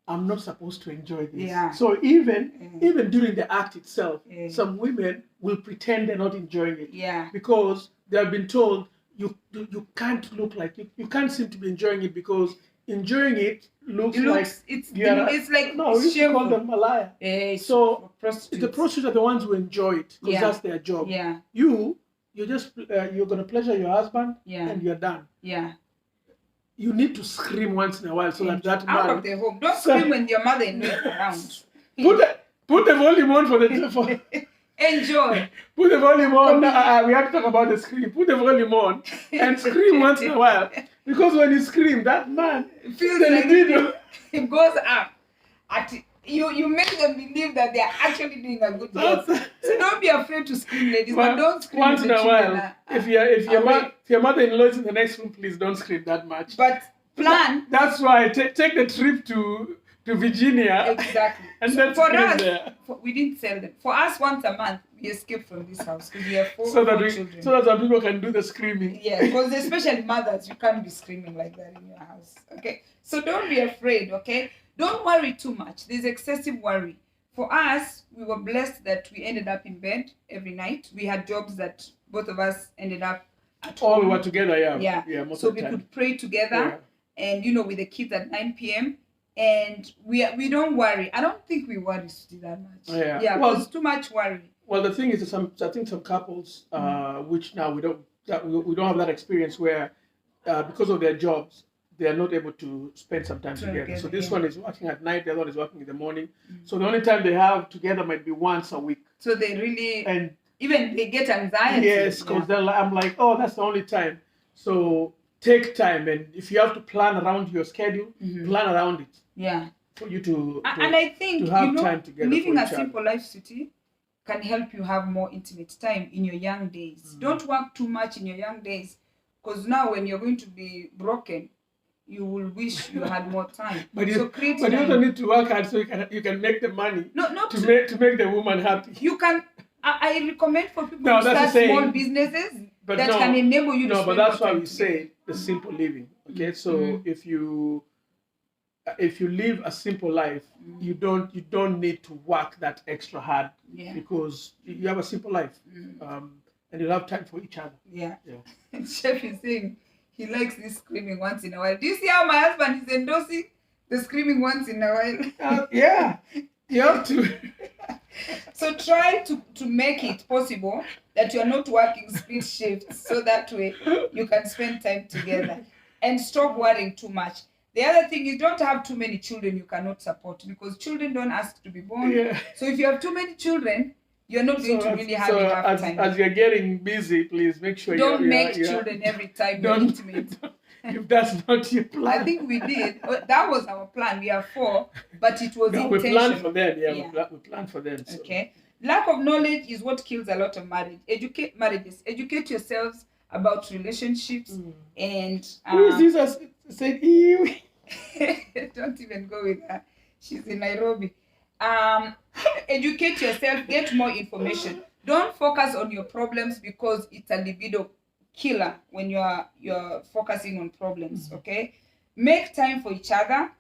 B: I'm not supposed to enjoy this.
A: Yeah.
B: So even during the act itself, some women will pretend they're not enjoying it.
A: Yeah.
B: Because they have been told you can't look like you can't seem to be enjoying it because enjoying it looks like
A: it's like
B: no, we used to call them malaya. So the prostitutes are the ones who enjoy it because that's their job.
A: Yeah.
B: You're just you're gonna pleasure your husband and you're done.
A: Yeah.
B: You need to scream once in a while so that man
A: out of the home. Don't scream when your mother-in-law is around.
B: Put the volume on for
A: enjoy.
B: Put the volume on. We have to talk about the scream. Put the volume on and scream once in a while because when you scream, that man
A: feels the libido. It goes up. You make them believe that they are actually doing a good job. So don't be afraid to scream, ladies, but don't scream
B: once in a while. If your mother-in-law is in the next room, please don't scream that much.
A: But plan.
B: That's why take the trip to Virginia.
A: Exactly.
B: And then
A: for us, we didn't sell them. For us, once a month, we escape from this house because we have four children.
B: So that some people can do the screaming.
A: Yeah, because especially mothers, you can't be screaming like that in your house. Okay, so don't be afraid. Okay. Don't worry too much. There's excessive worry. For us, we were blessed that we ended up in bed every night. We had jobs that both of us ended up at home.
B: All were together, yeah.
A: So we could pray together and, with the kids at 9 p.m. And we don't worry. I don't think we worry that much. Yeah, because too much worry.
B: Well, the thing is, I think some couples, which now we don't have that experience where, because of their jobs, they are not able to spend some time together. So this one is working at night, the other one is working in the morning. So the only time they have together might be once a week.
A: So they really, even they get anxiety.
B: Yes, because I'm like, oh, that's the only time. So take time, and if you have to plan around your schedule, plan around it.
A: Yeah.
B: For you to
A: And I think,
B: to have time together
A: living
B: for
A: a
B: each
A: simple life, Sweetie, can help you have more intimate time in your young days. Don't work too much in your young days, because now when you're going to be broken, you will wish you had more time.
B: But you,
A: so create
B: but you
A: time.
B: also need to work hard so you can make the money to make the woman happy.
A: You can. I recommend for people
B: No,
A: to start small businesses
B: but
A: that can enable you to spend
B: but that's
A: more
B: why
A: time
B: we
A: together.
B: say the simple living. Okay, so if you live a simple life, you don't need to work that extra hard, because you have a simple life, and you'll have time for each other.
A: Yeah. Chef is saying he likes this screaming once in a while. Do you see how my husband is endorsing the screaming once in a while?
B: Yeah, you have to.
A: So try to make it possible that you're not working split shifts, so that way you can spend time together, and stop worrying too much. The other thing is, don't have too many children you cannot support, because children don't ask to be born.
B: Yeah.
A: So if you have too many children, you're not going to really have enough time.
B: As you're getting busy, please make sure
A: don't make children every time you're intimate.
B: If that's not your plan.
A: I think we did. That was our plan. We are 4, but it was intentional.
B: We planned for them. We planned for them. So.
A: Okay. Lack of knowledge is what kills a lot of marriages. Educate yourselves about relationships and.
B: Who is this? Said ew.
A: Don't even go with her. She's in Nairobi. Educate yourself. Get more information. Don't focus on your problems, because it's a libido killer when you're focusing on problems. Okay. Make time for each other.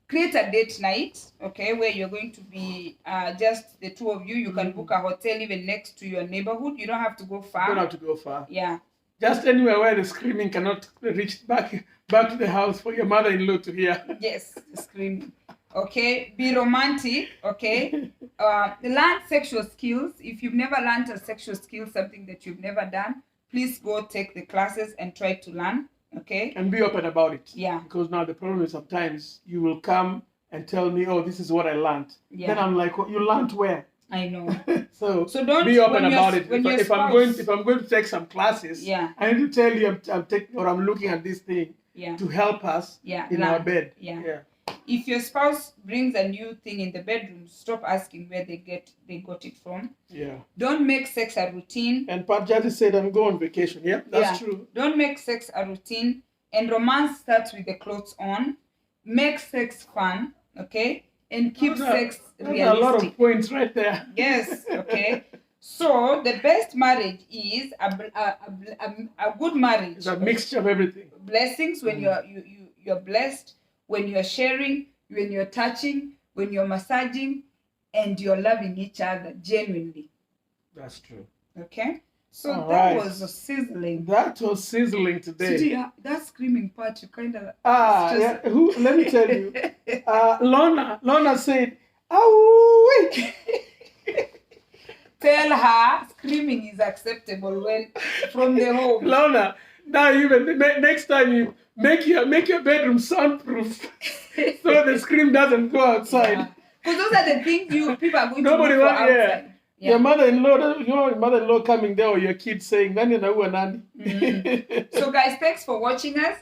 A: Create a date night, okay, where you're going to be just the two of you. You can book a hotel even next to your neighborhood. You don't have to go far.
B: You don't have to go far.
A: Yeah.
B: Just anywhere where the screaming cannot reach back to the house for your mother-in-law to hear.
A: Yes, the screaming. Okay. Be romantic. Okay. Learn sexual skills. If you've never learned a sexual skill, something that you've never done, please go take the classes and try to learn. Okay.
B: And be open about it.
A: Yeah.
B: Because now the problem is sometimes you will come and tell me, oh, this is what I learned. Yeah. Then I'm like, oh, you learned where?
A: I know.
B: so
A: don't
B: be open about it.
A: If
B: I'm going to take some classes, I need to tell you I'm taking, or I'm looking at this thing to help us in our bed.
A: Yeah. If your spouse brings a new thing in the bedroom, stop asking where they got it from. Yeah. Don't make sex a routine.
B: And Pat Jati said, I'm going on vacation. Yeah, that's true.
A: Don't make sex a routine. And romance starts with the clothes on. Make sex fun, okay? And keep sex realistic.
B: A lot of points right there.
A: Yes, okay. So the best marriage is a good marriage.
B: It's a mixture of everything.
A: Blessings when you're blessed, when you're sharing, when you're touching, when you're massaging, and you're loving each other genuinely.
B: That's true.
A: Okay? So was sizzling.
B: That was sizzling today.
A: So that screaming part, you kind of...
B: let me tell you. Lorna said, oh, wait.
A: Tell her screaming is acceptable from the home.
B: Lorna, now even next time you make your bedroom soundproof so the scream doesn't go outside.
A: Because those are the things people are going to do outside.
B: Yeah. Your mother-in-law coming there, or your kids saying, Nani na uwa nani.
A: So guys, thanks for watching us.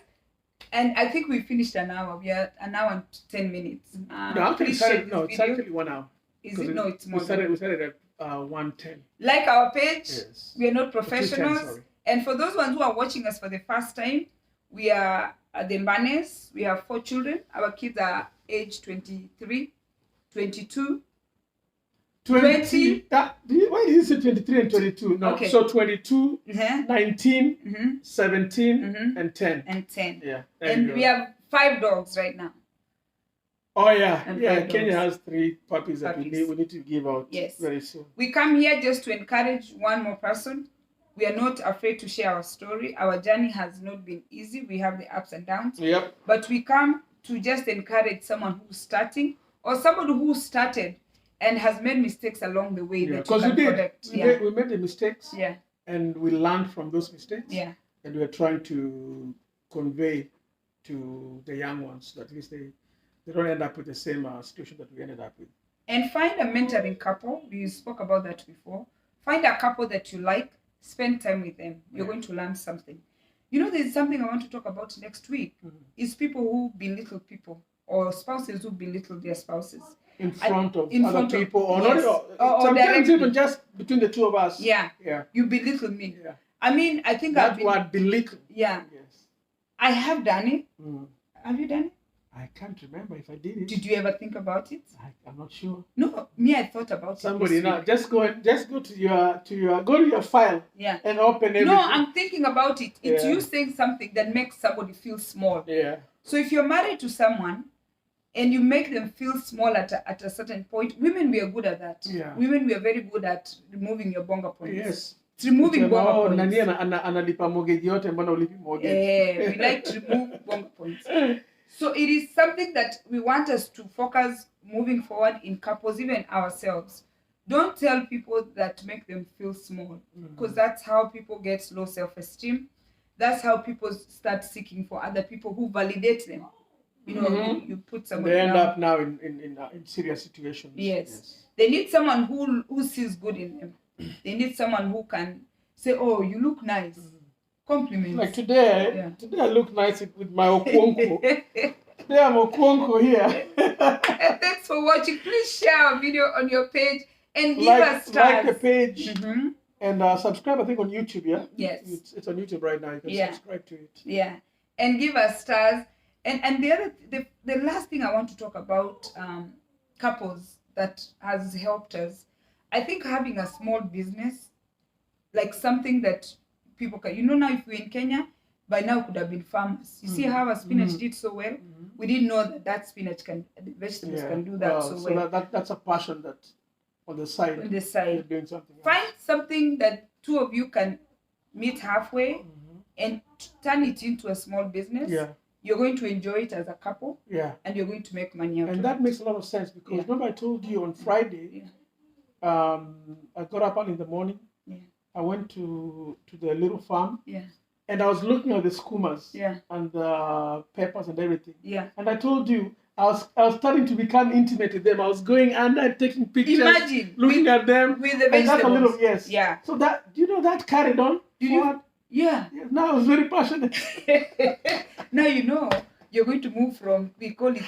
A: And I think we finished an hour. We are an hour and 10 minutes.
B: It's actually 1 hour.
A: Is it? No, it's more.
B: We started at 1:10.
A: Like our page, we are not professionals. And for those ones who are watching us for the first time, we are the Mbanes. We have 4 children. Our kids are age 23, 22, 20.
B: Why did you say 23 and 22? No, okay. So 22, 19, 17, and 10.
A: And 10.
B: Yeah.
A: And we have 5 dogs right now.
B: Oh, yeah. Kenya has 3 puppies that we need to give out very soon.
A: We come here just to encourage one more person. We are not afraid to share our story. Our journey has not been easy. We have the ups and downs.
B: Yep.
A: But we come to just encourage someone who's starting, or somebody who started and has made mistakes along the way.
B: Because we did. We made the mistakes.
A: Yeah.
B: And we learned from those mistakes.
A: Yeah.
B: And we're trying to convey to the young ones that at least they don't end up with the same situation that we ended up with.
A: And find a mentoring couple. We spoke about that before. Find a couple that you like. Spend time with them. You're going to learn something. You know, there's something I want to talk about next week. Is people who belittle people, or spouses who belittle their spouses
B: in front of
A: in
B: other
A: front of-
B: people, or
A: yes.
B: not,
A: Or
B: sometimes
A: directly.
B: even just between the two of us.
A: Yeah.
B: Yeah.
A: You belittle me.
B: Yeah.
A: I mean, I think
B: That word belittle.
A: Yeah.
B: Yes.
A: I have done it. Have you done it?
B: I can't remember if I did it.
A: Did you ever think about it?
B: I'm not sure.
A: No, me, I thought about
B: Somebody
A: it.
B: now, just go to your file.
A: Yeah.
B: And open everything.
A: No, I'm thinking about it. It's
B: Yeah.
A: you saying something that makes somebody feel small.
B: Yeah.
A: So if you're married to someone and you make them feel small at a certain point, women, we are good at that.
B: Yeah.
A: Women, we are very good at removing your bonga points.
B: Yes.
A: It's removing bonga
B: Oh,
A: points.
B: nani analipa mortgage yote, mbona ulipi mortgage?
A: We like to remove bonga points. So it is something that we want us to focus moving forward in couples, even ourselves. Don't tell people that make them feel small, because that's how people get low self-esteem. That's how people start seeking for other people who validate them. You know, you put someone
B: They end
A: down.
B: up now in serious situations.
A: Yes. They need someone who sees good in them. They need someone who can say, "Oh, you look nice." Compliments.
B: Like today I look nice with my okwonko. Today I'm okwonko here.
A: And thanks for watching. Please share our video on your page and give us stars.
B: Like the page and subscribe, I think, on YouTube, yeah?
A: Yes.
B: It's on YouTube right now. You can subscribe to it.
A: Yeah. And give us stars. And the last thing I want to talk about, couples that has helped us, I think having a small business, like something that people can, now if we're in Kenya, by now could have been farmers. You see how our spinach did so well? We didn't know that spinach the vegetables can do that so well.
B: That's a passion that on the side.
A: On the side.
B: You're doing something else.
A: Find something that two of you can meet halfway and turn it into a small business.
B: Yeah.
A: You're going to enjoy it as a couple.
B: Yeah.
A: And you're going to make money out of it.
B: And that makes a lot of sense because remember I told you on Friday, I got up early in the morning.
A: Yeah.
B: I went to the little farm.
A: Yeah.
B: And I was looking at the skumas and the peppers and everything.
A: Yeah.
B: And I told you, I was starting to become intimate with them. I was going under taking pictures.
A: Imagine.
B: Looking at them.
A: With the vegetables.
B: And that's a little,
A: Yeah.
B: So that, that carried on.
A: Yeah.
B: Now I was very passionate.
A: Now you're going to move from, we call it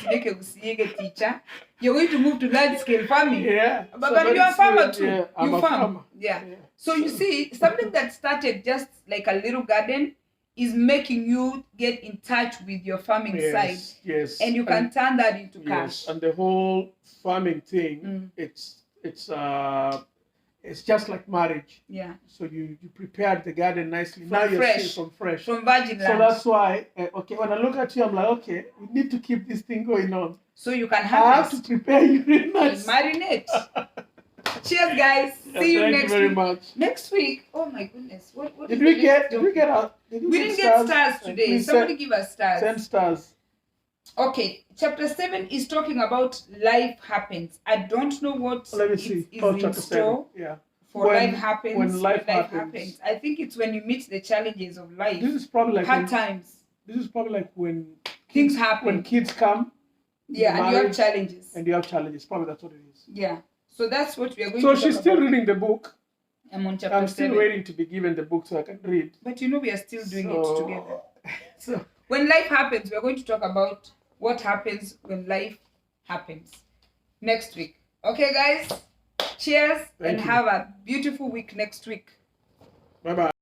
A: teacher. You're going to move to large scale farming.
B: Yeah.
A: But you're a farmer too.
B: Yeah, I'm a farmer.
A: Yeah. So you see, something that started just like a little garden is making you get in touch with your farming side.
B: Yes.
A: And you can turn that into cash.
B: Yes. And the whole farming thing, it's just like marriage.
A: Yeah.
B: So you prepared the garden nicely.
A: From
B: now you're
A: fresh.
B: From fresh.
A: From virgin land.
B: So that's why, when I look at you, I'm like, okay, we need to keep this thing going on.
A: So you can
B: I have to prepare you really nice.
A: Marinate. Cheers, guys. See you next week.
B: Thank you very much.
A: Next week. Oh my goodness. What
B: did we get? We
A: didn't get stars today. Somebody give us stars.
B: Send stars.
A: Okay, chapter 7 is talking about life happens. I don't know what is in store for life happens.
B: When life happens.
A: I think it's when you meet the challenges of life.
B: This is probably like
A: hard times.
B: This is probably like when
A: things happen.
B: When kids come.
A: Yeah, and you have challenges.
B: And you have challenges. Probably that's what it is.
A: Yeah. So that's what we are going to talk about.
B: So she's still reading the book.
A: I'm on chapter 7.
B: I'm still waiting to be given the book so I can read.
A: But we are still doing it together. So when life happens, we are going to talk about what happens when life happens next week. Okay, guys? Cheers. Have a beautiful week next week.
B: Bye-bye.